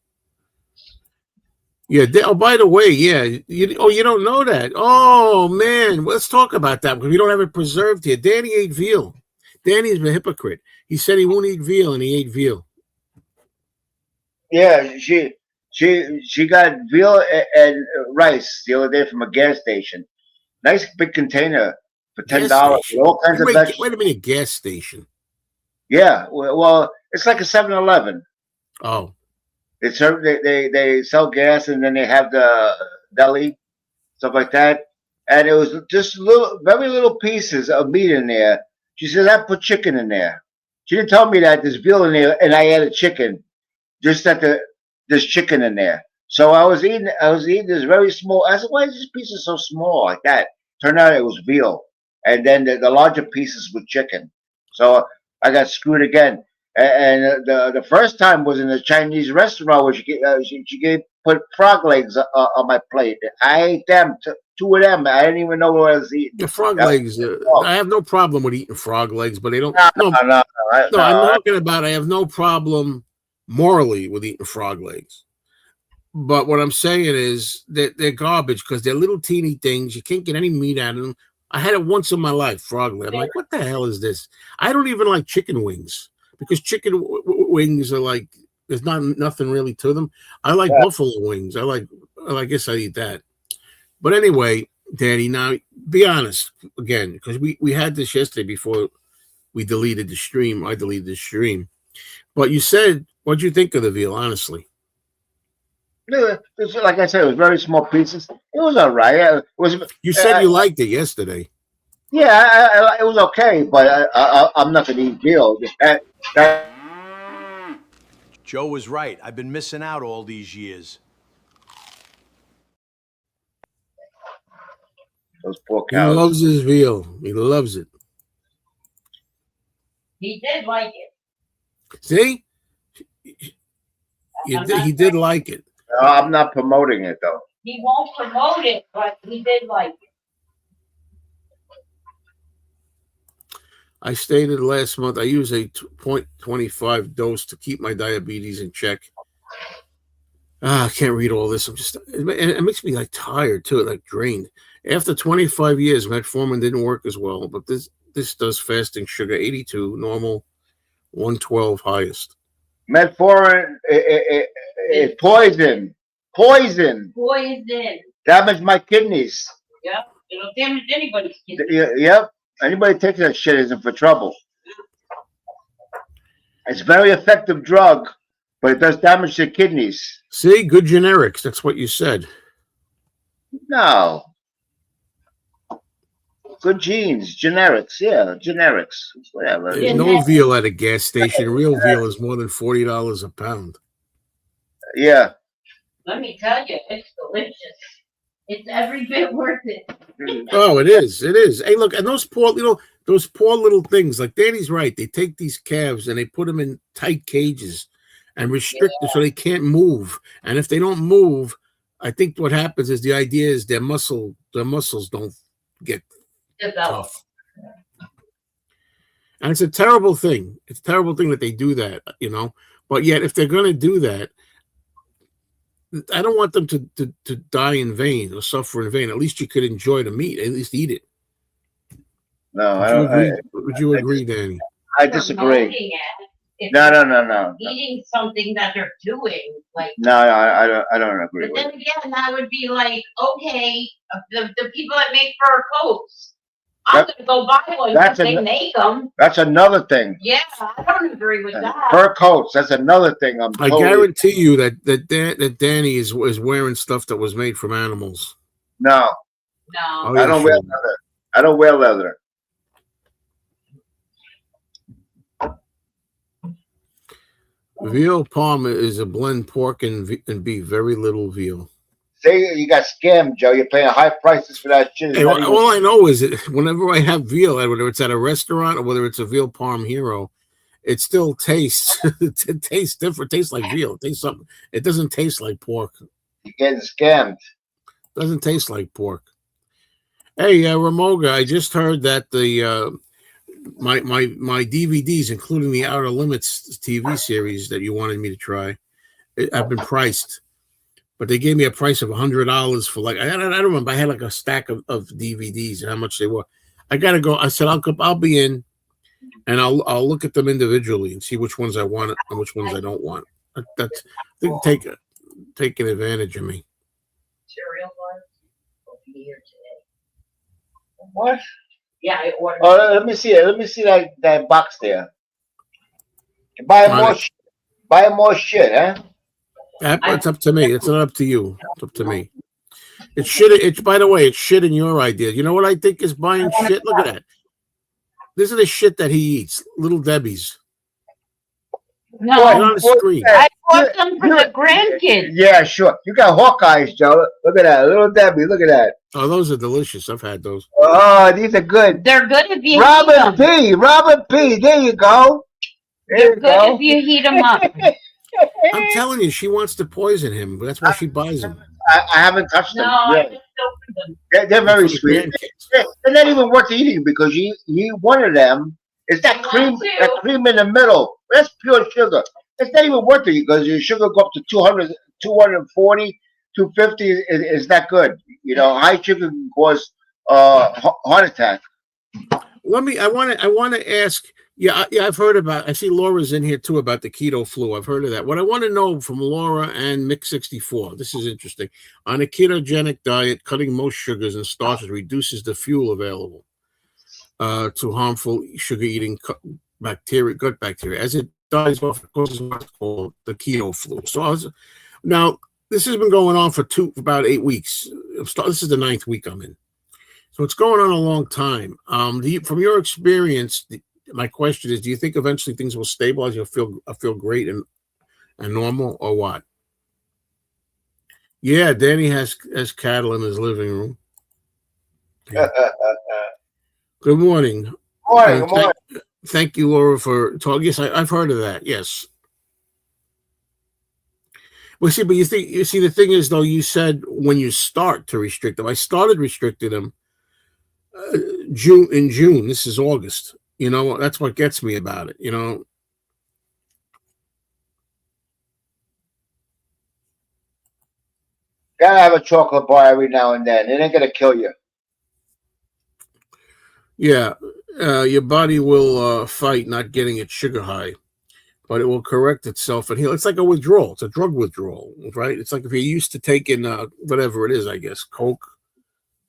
Yeah. Oh, by the way, yeah. You don't know that? Oh man, let's talk about that because we don't have it preserved here. Danny ate veal. Danny's a hypocrite. He said he won't eat veal, and he ate veal. Yeah, she got veal and rice the other day from a gas station. Nice big container for $10. All kinds of vegetables. Wait a minute, gas station. Yeah, well, it's like a 7-Eleven. Oh. They sell gas and then they have the deli, stuff like that. And it was just very little pieces of meat in there. She said, I put chicken in there. She didn't tell me that there's veal in there and I added chicken. Just that there's chicken in there. So I was eating this very small. I said, why is this piece so small like that? Turned out it was veal. And then the larger pieces with chicken. So I got screwed again. And the first time was in a Chinese restaurant where she put frog legs on my plate. I ate them, 2 of them. I didn't even know what I was eating. The frog legs. I have no problem with eating frog legs, but they don't. No. I'm talking about I have no problem morally with eating frog legs. But what I'm saying is that they're garbage because they're little teeny things. You can't get any meat out of them. I had it once in my life, frog leg. I'm like, what the hell is this? I don't even like chicken wings because chicken wings are like, there's nothing really to them. I like buffalo wings. I guess I eat that. But anyway, Danny, now be honest again, because we had this yesterday before we deleted the stream. I deleted the stream. But you said What'd you think of the veal, honestly? Like I said, it was very small pieces. It was all right. It was. You said you liked it yesterday. Yeah, it was okay, but I'm not gonna eat veal. Joe was right. I've been missing out all these years. Those poor He cows. loves his veal. He loves it. He did like it. See? He did like it. No, I'm not promoting it though. He won't promote it, but he did like it. I stated last month I use a 0.25 dose to keep my diabetes in check. I can't read all this. It makes me like tired too, like drained. After 25 years, metformin didn't work as well, but this does fasting sugar 82, normal 112 highest. Metformin, it poison. Poison. Damaged my kidneys. Yep. It'll damage anybody's kidney. Yep. Anybody takes that shit isn't for trouble. It's a very effective drug, but it does damage the kidneys. See, good generics. That's what you said. No. Good genes, generics. Yeah, generics. Whatever. There's no veal at a gas station. Real veal is more than $40 a pound. Yeah. Let me tell you, it's delicious. It's every bit worth it. Oh, it is. It is. Hey, look, and those poor little things. Like Danny's right. They take these calves and they put them in tight cages and restrict them so they can't move. And if they don't move, I think what happens is the idea is their muscles don't get tough. And it's a terrible thing. It's a terrible thing that they do that, you know. But yet, if they're going to do that, I don't want them to die in vain or suffer in vain. At least you could enjoy the meat. At least eat it. No, would you agree, Danny? I disagree. No. Eating something that they're doing, like no, I don't agree. But then again, that would be like, okay, the people that make fur coats. I'm gonna go buy one because they make them. That's another thing. Yeah, I don't agree with that. Fur coats. That's another thing. I guarantee you that Danny is wearing stuff that was made from animals. No. Oh, I don't wear leather. I don't wear leather. Veal parm is a blend pork and beef. Very little veal. Say you got scammed, Joe. You're paying high prices for that shit. Hey, all I know is that whenever I have veal, whether it's at a restaurant or whether it's a veal parm hero, it still tastes. It tastes different. It tastes like veal. It tastes something. It doesn't taste like pork. You're getting scammed. Doesn't taste like pork. Hey, Ramoga, I just heard that the my DVDs, including the Outer Limits TV series that you wanted me to try, have been priced. But they gave me a price of $100 for like I don't remember. I had like a stack of DVDs and how much they were. I gotta go. I said I'll be in, and I'll look at them individually and see which ones I want and which ones I don't want. That's taking advantage of me. Cereal bars will be here today. What? Yeah, I ordered. Oh, let me see it. Let me see that box there. Buy more shit, huh? It's up to me. It's not up to you. It's up to me. It's shit. It's by the way, it's shit in your idea. You know what I think is buying shit? Look at that. This is the shit that he eats. Little Debbie's. No, on the screen. I bought them for the grandkids. Yeah, sure. You got Hawkeyes, Joe. Look at that. Little Debbie. Look at that. Oh, those are delicious. I've had those. Oh, these are good. They're good if you Robin heat them. Robin P. There you go. They're good if you heat them up. I'm telling you, she wants to poison him. But that's why she buys them. I haven't touched them. No, I yet. just opened them. They're very sweet. They're not even worth eating because you one of them is that cream in the middle. That's pure sugar. It's not even worth it because your sugar go up to 200, 240, 250 is that good. You know, high sugar can cause heart attack. I want to ask. Yeah, I've heard about. I see Laura's in here too about the keto flu. I've heard of that. What I want to know from Laura and Mick64. This is interesting. On a ketogenic diet, cutting most sugars and starches reduces the fuel available to harmful sugar-eating gut bacteria, as it dies off, it causes what's called the keto flu. Now this has been going on for about 8 weeks. This is the 9th week I'm in, so it's going on a long time. From your experience, my question is: do you think eventually things will stabilize? You'll feel great and normal, or what? Yeah, Danny has cattle in his living room. Yeah. Good morning. Good morning. Thank you, Laura, for talking. Yes, I've heard of that. Yes. Well, see, but you see, the thing is, though, you said when you start to restrict them. I started restricting them in June. This is August. That's what gets me about it. Gotta have a chocolate bar every now and then. It ain't gonna kill you. Yeah, your body will fight not getting its sugar high, but it will correct itself and heal. It's like a withdrawal. It's a drug withdrawal, right? It's like if you're used to taking whatever it is, I guess, Coke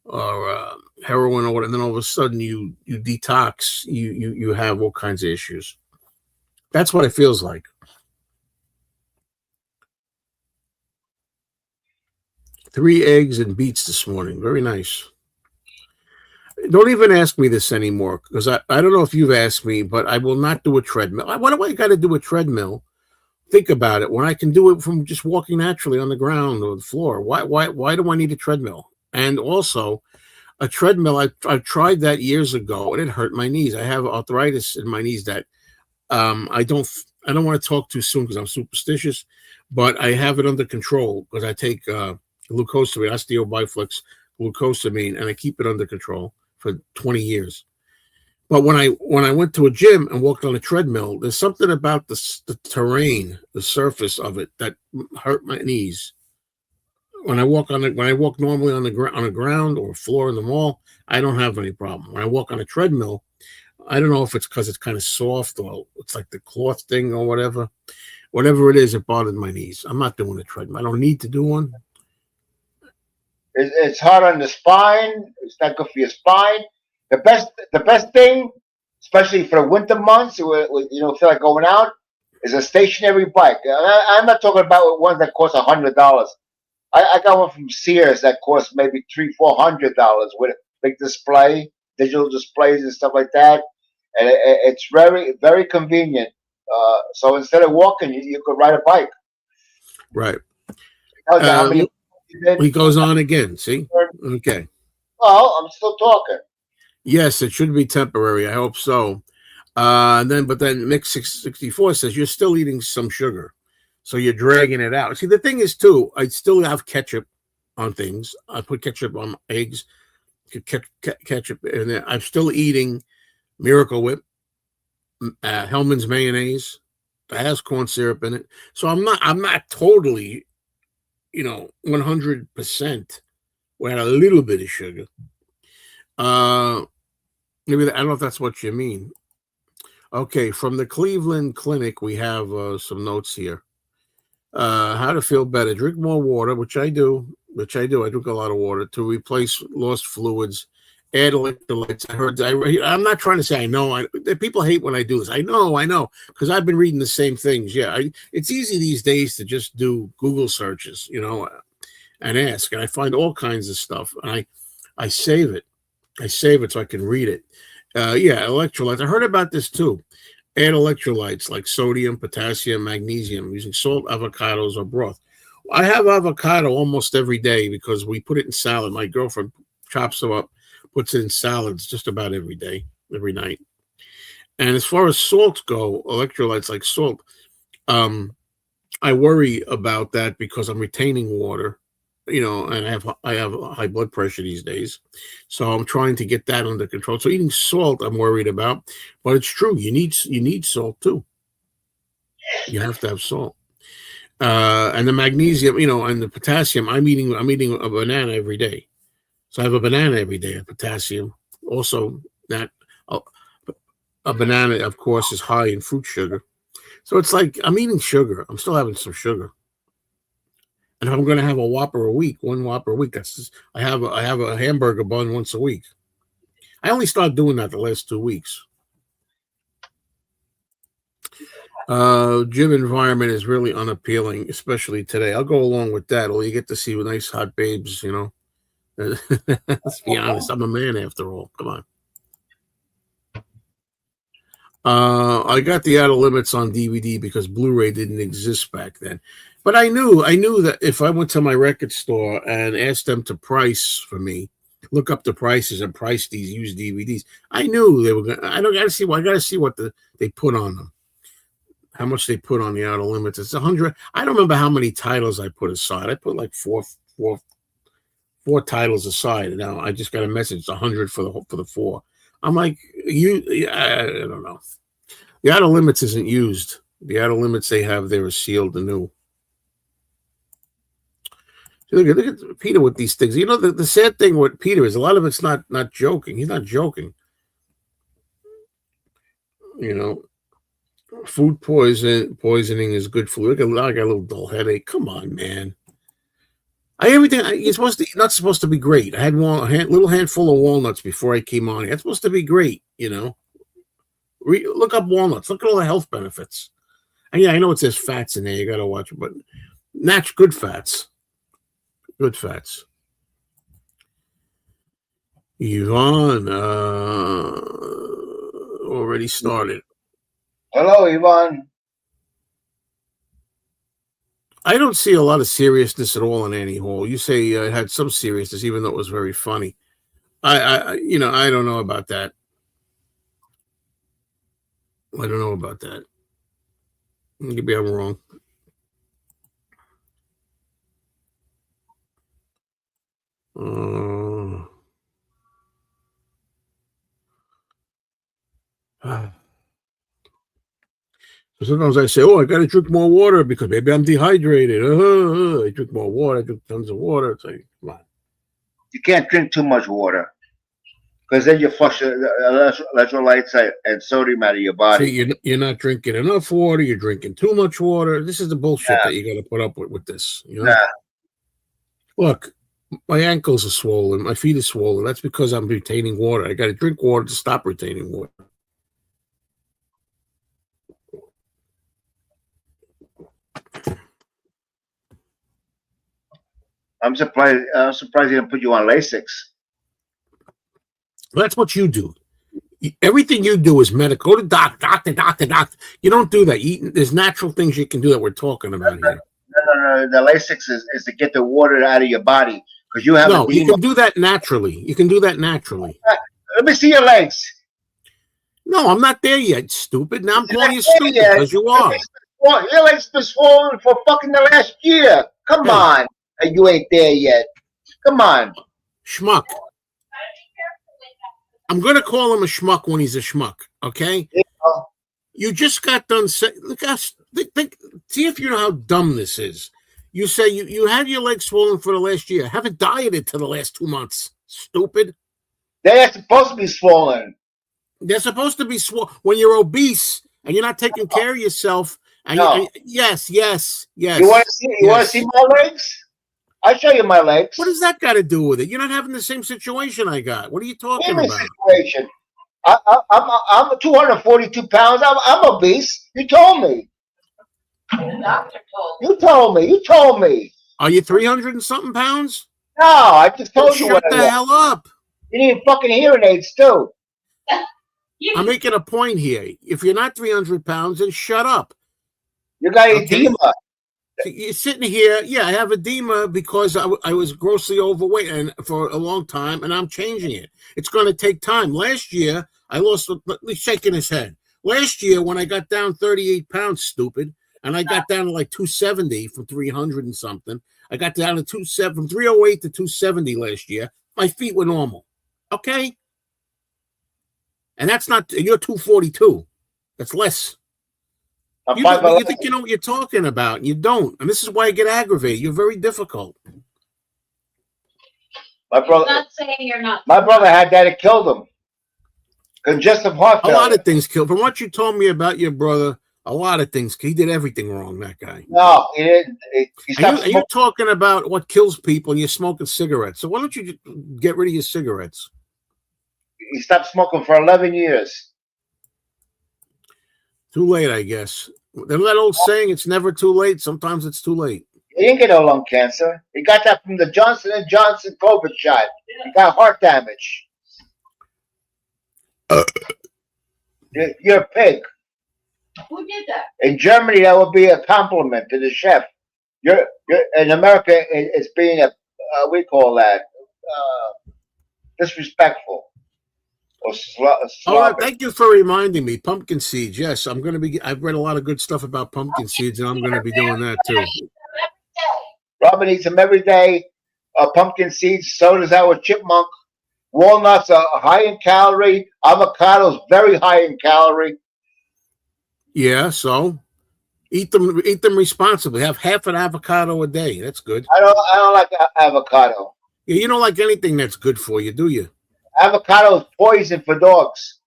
or heroin or whatever, and then all of a sudden you detox, you have all kinds of issues. That's what it feels like. Three eggs and beets this morning. Very nice. Don't even ask me this anymore, because I don't know if you've asked me, but I will not do a treadmill. Why do I got to do a treadmill? Think about it. When I can do it from just walking naturally on the ground or the floor, why do I need a treadmill? And also, a treadmill, I tried that years ago, and it hurt my knees. I have arthritis in my knees that I don't want to talk too soon because I'm superstitious, but I have it under control because I take glucosamine, osteobiflex glucosamine, and I keep it under control for 20 years. But when I went to a gym and walked on a treadmill, there's something about the terrain, the surface of it, that hurt my knees. When I walk normally on the ground or floor in the mall, I don't have any problem. When I walk on a treadmill, I don't know if it's because it's kind of soft or it's like the cloth thing or whatever. Whatever it is, it bothered my knees. I'm not doing a treadmill. I don't need to do one. It's hard on the spine. It's not good for your spine. The best thing, especially for the winter months, where feel like going out, is a stationary bike. I'm not talking about ones that cost $100. I got one from Sears that cost maybe $300-400 with a big display, digital displays and stuff like that, and it's very, very convenient. So instead of walking, you could ride a bike. Right. How many he goes on again. See? Okay. Well, I'm still talking. Yes, it should be temporary. I hope so. But then Mix 664 says you're still eating some sugar, so you're dragging it out. See, the thing is too, I still have ketchup on things. I put ketchup on eggs, ketchup, and I'm still eating Miracle Whip, Hellman's mayonnaise that has corn syrup in it. So I'm not totally, 100% without a little bit of sugar. Maybe I don't know if that's what you mean. Okay, from the Cleveland Clinic, we have some notes here. How to feel better: drink more water, which I do. I drink a lot of water to replace lost fluids. Add electrolytes. I'm not trying to say I know. People hate when I do this. I know, because I've been reading the same things. Yeah, it's easy these days to just do Google searches, and ask, and I find all kinds of stuff, and I save it. I save it so I can read it. Electrolytes. I heard about this too. Add electrolytes like sodium, potassium, magnesium using salt, avocados, or broth. I have avocado almost every day because we put it in salad. My girlfriend chops them up, puts it in salads just about every day, every night. And as far as salts go, electrolytes like salt, I worry about that because I'm retaining water, and I have high blood pressure these days. So I'm trying to get that under control. So eating salt, I'm worried about, but it's true. You need salt too. You have to have salt. And the magnesium, and the potassium, I'm eating a banana every day. So I have a banana every day of potassium. Also, that a banana, of course, is high in fruit sugar. So it's like I'm eating sugar. I'm still having some sugar. And if I'm going to have one Whopper a week, that's just, I have a hamburger bun once a week. I only started doing that the last 2 weeks. Gym environment is really unappealing, especially today. I'll go along with that. Or you get to see nice hot babes, you know. Let's be honest. I'm a man after all. Come on. I got the Outer Limits on DVD because Blu-ray didn't exist back then. But I knew that if I went to my record store and asked them to price for me, look up the prices and price these used DVDs, I knew they were going. I got to see what they put on them. How much they put on the Outer Limits? It's 100. I don't remember how many titles I put aside. I put like four titles aside. Now I just got a message. It's 100 for the four. I'm like, I don't know. The Outer Limits isn't used. The Outer Limits they have there is sealed anew. Look at Peter with these things. You know, the sad thing with Peter is a lot of it's not joking. He's not joking. You know, food poisoning is good for you. I got a little dull headache. Come on, man. You're not supposed to be great. I had little handful of walnuts before I came on. It's supposed to be great, you know. Look up walnuts. Look at all the health benefits. And yeah, I know it says fats in there. You got to watch it, but good fats. Good fats. Yvonne already started. Hello, Yvonne. I don't see a lot of seriousness at all in Annie Hall. You say it had some seriousness, even though it was very funny. I don't know about that. I don't know about that. Maybe I'm wrong. So sometimes I say, "Oh, I got to drink more water because maybe I'm dehydrated." I drink more water. I drink tons of water. It's like, come on. You can't drink too much water because then you flush electrolytes and sodium out of your body. See, you're not drinking enough water. You're drinking too much water. This is the bullshit that you got to put up with this. You know? Nah. Look, my ankles are swollen. My feet are swollen. That's because I'm retaining water. I got to drink water to stop retaining water. I'm surprised he didn't put you on Lasix. That's what you do. Everything you do is medical. Go to doctor. You don't do that. There's natural things you can do that we're talking about here. No. The Lasix is to get the water out of your body because you have. No, you can do that naturally. Let me see your legs. No, I'm not there yet, stupid. Now I'm calling you stupid because you are. Your legs been swollen for fucking the last year. Come on. You ain't there yet. Come on. Schmuck. I'm going to call him a schmuck when he's a schmuck, okay? Yeah. You just got done saying, see if you know how dumb this is. You say you had your legs swollen for the last year. Haven't dieted to the last 2 months. Stupid. They're supposed to be swollen. They're supposed to be swollen. When you're obese and you're not taking care of yourself. And yes. You want to see my legs? I'll show you my legs. What does that got to do with it? You're not having the same situation I got. What are you talking about? Situation. I'm 242 pounds. I'm obese. You told me. The doctor You told me. Are you 300 and something pounds? No, I just told you. Shut the hell up. You need fucking hearing aids too. I'm making a point here. If you're not 300 pounds, then shut up. You got edema. You're sitting here. Yeah, I have edema because I was grossly overweight and for a long time, and I'm changing it. It's going to take time. Last year, I lost. He's shaking his head. Last year, when I got down 38 pounds, stupid, and I got down to like 270 from 300 and something. I got down to 270 from 308 to 270 last year. My feet were normal. Okay, and that's not. You're 242. That's less. You think you know what you're talking about, and you don't. And this is why I get aggravated. You're very difficult. My brother. I'm not saying you're not. My brother had that. It killed him. Congestive heart failure. A lot of things killed. From what you told me about your brother, a lot of things. He did everything wrong. That guy. No, he didn't. You're talking about what kills people, and you're smoking cigarettes. So why don't you get rid of your cigarettes? He stopped smoking for 11 years. Too late, I guess. that old saying, it's never too late. Sometimes it's too late. He didn't get no lung cancer. He got that from the Johnson & Johnson COVID shot. He got heart damage. You're a pig. Who did that? In Germany, that would be a compliment to the chef. You're in America, it's being a we call that disrespectful or sloppy. Thank you for reminding me. Pumpkin seeds. Yes, I'm going to be. I've read a lot of good stuff about pumpkin seeds, and I'm going to be doing that too. Robin eats them every day. Pumpkin seeds. So does our chipmunk. Walnuts are high in calorie. Avocados very high in calorie. Yeah, so eat them responsibly. Have half an avocado a day. That's good. I don't like avocado. Yeah, you don't like anything that's good for you, do you? Avocado is poison for dogs.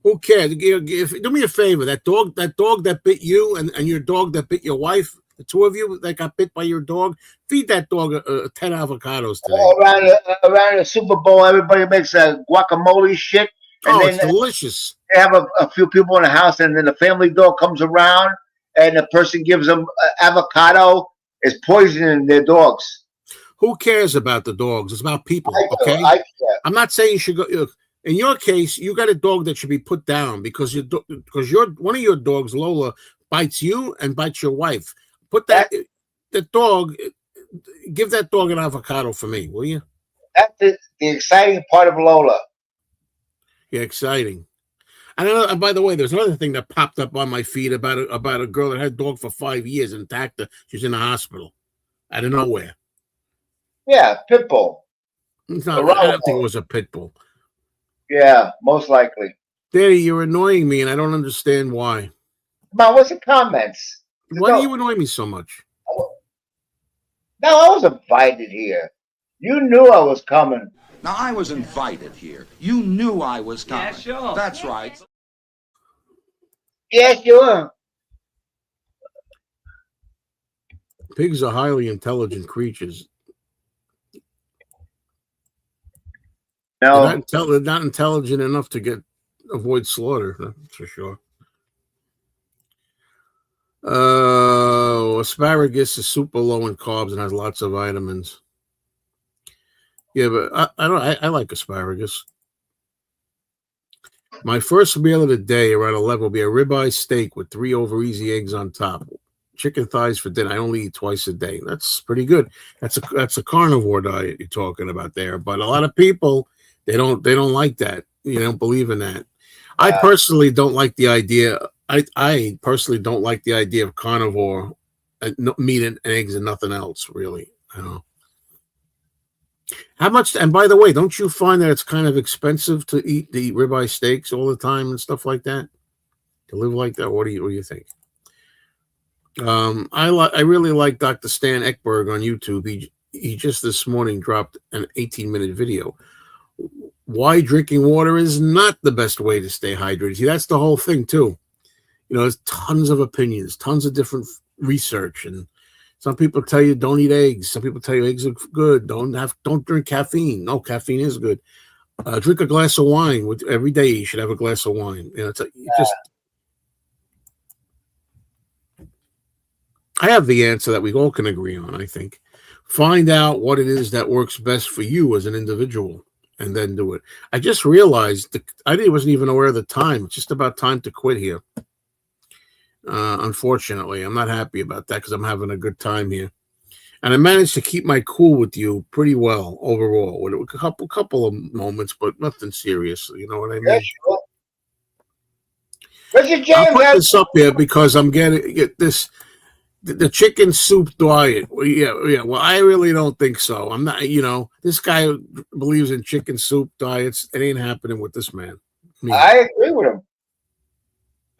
Who cares? Do me a favor. That dog that bit you and your dog that bit your wife, the two of you that got bit by your dog, feed that dog 10 avocados today. Around the Super Bowl, everybody makes a guacamole shit. And it's delicious. They have a few people in the house, and then the family dog comes around, and the person gives them avocado. It's poisoning their dogs. Who cares about the dogs? It's about people, okay? I'm not saying you should go. In your case, you got a dog that should be put down because one of your dogs, Lola, bites you and bites your wife. Put that dog. Give that dog an avocado for me, will you? That's the exciting part of Lola. Yeah, exciting. And by the way, there's another thing that popped up on my feed about a girl that had a dog for 5 years and attacked her. She's in the hospital out of nowhere. Yeah, pit bull. I don't think it was a pit bull. Yeah, most likely. Daddy, you're annoying me, and I don't understand why. Come on, what's the comments? Why do you annoy me so much? No, I was invited here. You knew I was coming. Now, I was invited here. You knew I was coming. Yeah, sure. That's right. Yeah, sure. Pigs are highly intelligent creatures. No, they're not intelligent enough to avoid slaughter. That's for sure. Asparagus is super low in carbs and has lots of vitamins. Yeah, but I like asparagus. My first meal of the day around 11 will be a ribeye steak with 3 over easy eggs on top. Chicken thighs for dinner. I only eat twice a day. That's pretty good. That's a carnivore diet you're talking about there. But a lot of people they don't like that. You don't believe in that. I personally don't like the idea. I personally don't like the idea of carnivore meat and eggs and nothing else. Really, I don't know. How much? And by the way, don't you find that it's kind of expensive to eat the ribeye steaks all the time and stuff like that? To live like that? What do you think? I really like Dr. Stan Ekberg on YouTube. He just this morning dropped an 18-minute video. Why drinking water is not the best way to stay hydrated. See, that's the whole thing too. You know, there's tons of opinions, tons of different research, and some people tell you don't eat eggs. Some people tell you eggs are good. Don't drink caffeine. No, caffeine is good. Drink a glass of wine every day. You should have a glass of wine. You know, I have the answer that we all can agree on. I think find out what it is that works best for you as an individual, and then do it. I just realized I wasn't even aware of the time. It's just about time to quit here. Unfortunately, I'm not happy about that because I'm having a good time here, and I managed to keep my cool with you pretty well overall. With a couple of moments, but nothing serious. You know what I mean? Yeah, sure. Richard James, I'll put this up here because I'm getting this. The chicken soup diet. Yeah. Well, I really don't think so. I'm not. You know, this guy believes in chicken soup diets. It ain't happening with this man. I agree with him.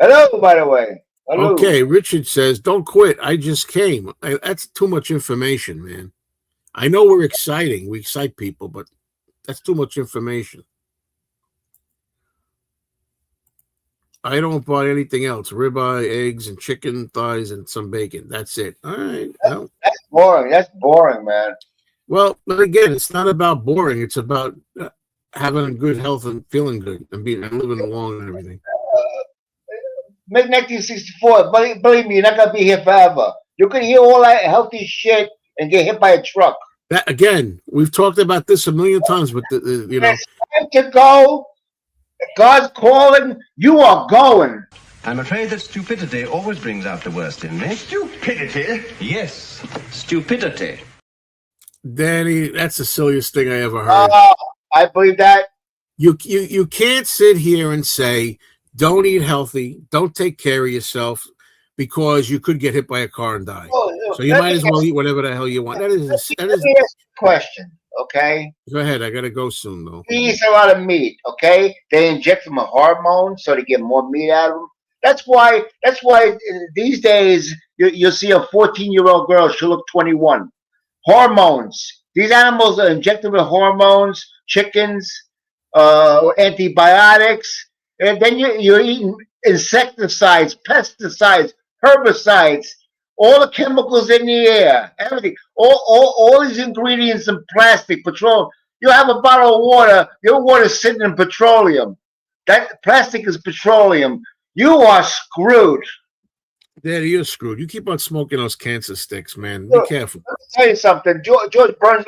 Hello, by the way. Hello. Okay, Richard says, "Don't quit. I just came." That's too much information, man. I know we're exciting. We excite people, but that's too much information. I don't buy anything else. Ribeye, eggs, and chicken thighs, and some bacon. That's it. All right. That's boring. That's boring, man. Well, but again, it's not about boring. It's about having good health and feeling good and living long and everything. Make 1964. Believe me, you're not gonna be here forever. You can hear all that healthy shit and get hit by a truck. That again, we've talked about this a million times, but you know, It's time to go. God's calling. You are going. I'm afraid that stupidity always brings out the worst in me. Stupidity? Yes, stupidity. Danny, that's the silliest thing I ever heard. I believe that. You can't sit here and say, don't eat healthy, don't take care of yourself, because you could get hit by a car and die. So you might as well eat whatever the hell you want. That is Let me ask you a question, okay? Go ahead. I gotta go soon though. He eats a lot of meat, okay? They inject him a hormone so they get more meat out of him. That's why these days you'll see a 14-year-old girl, she'll look 21. Hormones. These animals are injected with hormones, chickens, antibiotics, and then you're eating insecticides, pesticides, herbicides, all the chemicals in the air, everything, all these ingredients in plastic, petroleum. You have a bottle of water, your water's sitting in petroleum. That plastic is petroleum. You are screwed. Daddy, you're screwed. You keep on smoking those cancer sticks, man. Be careful. Let me tell you something. George Burns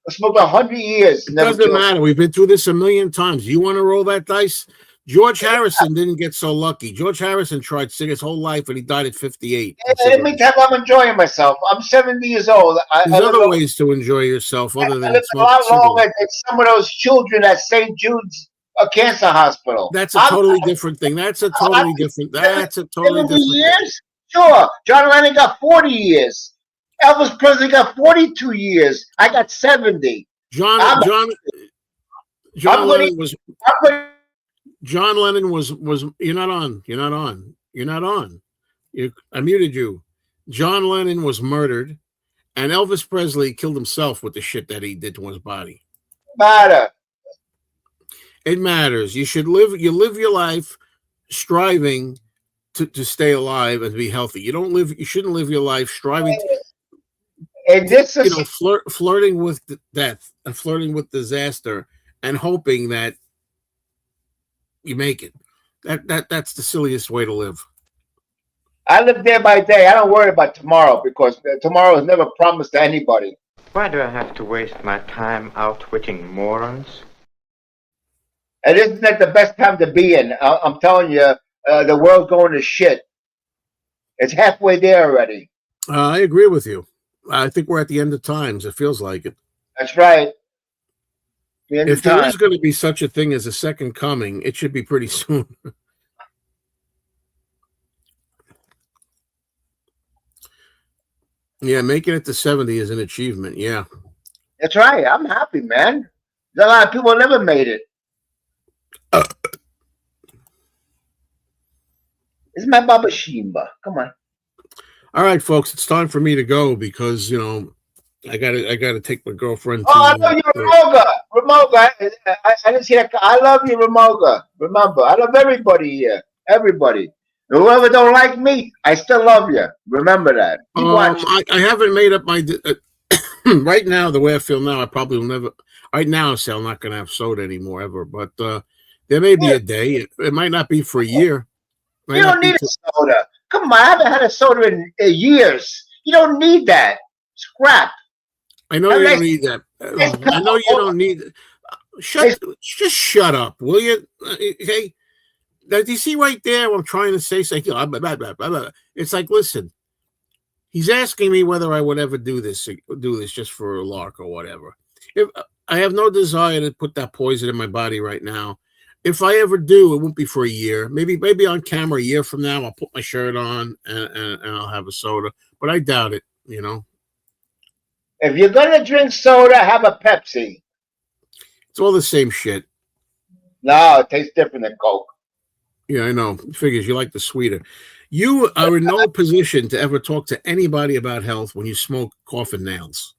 smoked 100 years. It doesn't matter. We've been through this a million times. You want to roll that dice? George Harrison didn't get so lucky. George Harrison tried his whole life, and he died at 58. Let me tell you, I'm enjoying myself. I'm 70 years old. There's other ways to enjoy yourself other than a lot longer than some of those children at St. Jude's Cancer Hospital. That's a totally different thing. That's a totally different. That's a totally different. Years? Sure. John Lennon got 40 years. Elvis Presley got 42 years. I got 70. John Lennon was. You're not on. I muted you. John Lennon was murdered, and Elvis Presley killed himself with the shit that he did to his body. It matters. You live your life striving to stay alive and be healthy. You shouldn't live your life striving and this is flirting with death and flirting with disaster and hoping that you make it. That's the silliest way to live. I live day by day. I don't worry about tomorrow because tomorrow is never promised to anybody. Why do I have to waste my time outwitting morons? And isn't that the best time to be in? I'm telling you, the world's going to shit. It's halfway there already. I agree with you. I think we're at the end of times. It feels like it. That's right. If there is going to be such a thing as a second coming, it should be pretty soon. Yeah, making it to 70 is an achievement. Yeah. That's right. I'm happy, man. There's a lot of people never made it. It's my Baba Shimba. Come on. All right, folks. It's time for me to go because, I gotta take my girlfriend. I love you, Ramoga. Ramoga, I didn't see that. I love you, Ramoga. Remember, I love everybody here. Everybody. Whoever don't like me, I still love you. Remember that. I haven't made up my right now. The way I feel now, I probably will never. Right now, I say I'm not gonna have soda anymore ever. But there may be a day. It might not be for a year. You don't need a soda. Come on, I haven't had a soda in years. You don't need that. It's crap. I know you don't need that. I know you don't need it. Just shut up, will you? Okay. Do you see right there what I'm trying to say? It's like, it's like, listen, he's asking me whether I would ever do this just for a lark or whatever. If I have no desire to put that poison in my body right now. If I ever do, it won't be for a year. Maybe on camera a year from now, I'll put my shirt on and I'll have a soda. But I doubt it, If you're going to drink soda, have a Pepsi. It's all the same shit. No, it tastes different than Coke. Yeah, I know. Figures you like the sweeter. You are in no position to ever talk to anybody about health when you smoke coffin nails.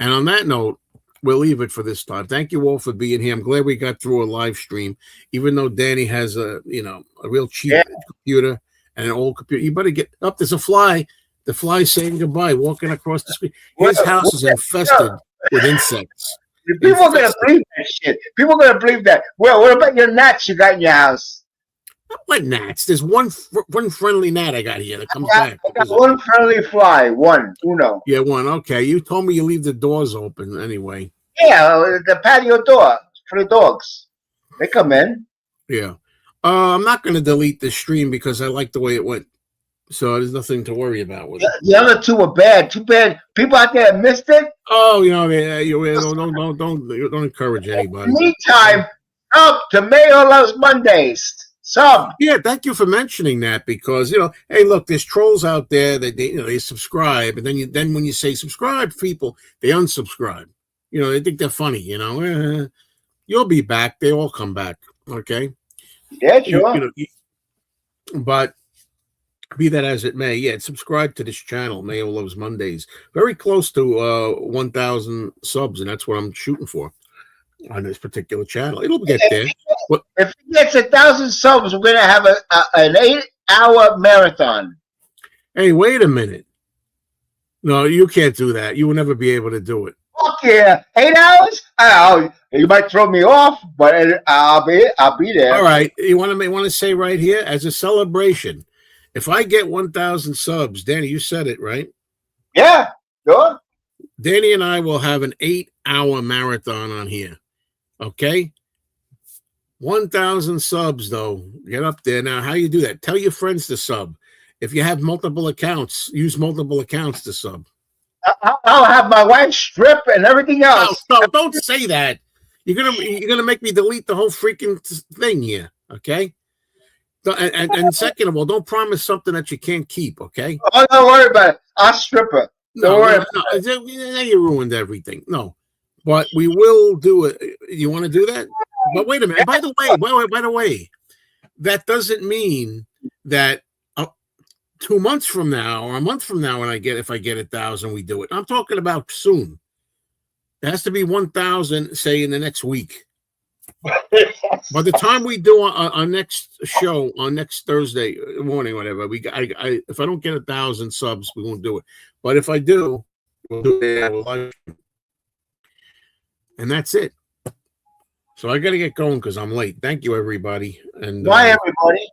And on that note, we'll leave it for this time. Thank you all for being here. I'm glad we got through a live stream, even though Danny has a real cheap computer and an old computer. You better get up. There's a fly. The fly's saying goodbye, walking across the street. His house is infested with insects. People are going to believe that shit. People are going to believe that. Well, what about your gnats you got in your house? What gnats? There's one friendly gnat I got here that comes back. I got one friendly fly. Uno. Yeah, one. Okay, you told me you leave the doors open anyway. Yeah, the patio door for the dogs. They come in. Yeah. I'm not going to delete the stream because I like the way it went. So there's nothing to worry about with it. The other two were bad. Too bad. People out there missed it. Oh, don't encourage anybody. Meantime, to Mayo Loves Mondays. Yeah, thank you for mentioning that because hey, look, there's trolls out there that they subscribe, and then when you say subscribe, people they unsubscribe. They think they're funny. You'll be back. They all come back. Okay. Yeah, sure. But be that as it may, yeah, subscribe to this channel, Mayo Loves Mondays. Very close to 1,000 subs, and that's what I'm shooting for on this particular channel. It'll get there. If it gets 1,000 subs, we're going to have an 8-hour marathon. Hey, wait a minute. No, you can't do that. You will never be able to do it. Fuck yeah. 8 hours? Oh, you might throw me off, but I'll be there. All right. You want to say right here, as a celebration, if I get 1,000 subs, Danny, you said it, right? Yeah, sure. Danny and I will have an 8-hour marathon on here. Okay? 1,000 subs, though. Get up there. Now, how you do that? Tell your friends to sub. If you have multiple accounts, use multiple accounts to sub. I'll have my wife strip and everything else. No, don't say that. You're gonna make me delete the whole freaking thing here. Okay? And second of all, don't promise something that you can't keep. Okay? Oh, don't worry about it. I'll strip her. Don't worry. Now you ruined everything. No, but we will do it. You want to do that? But wait a minute. By the way, that doesn't mean that 2 months from now or a month from now, if I get 1,000, we do it. I'm talking about soon. It has to be 1,000, say in the next week. By the time we do our next show on next Thursday morning, whatever, if I don't get 1,000 subs, we won't do it. But if I do, we'll do it. And that's it. So I got to get going because I'm late. Thank you, everybody. And bye, everybody.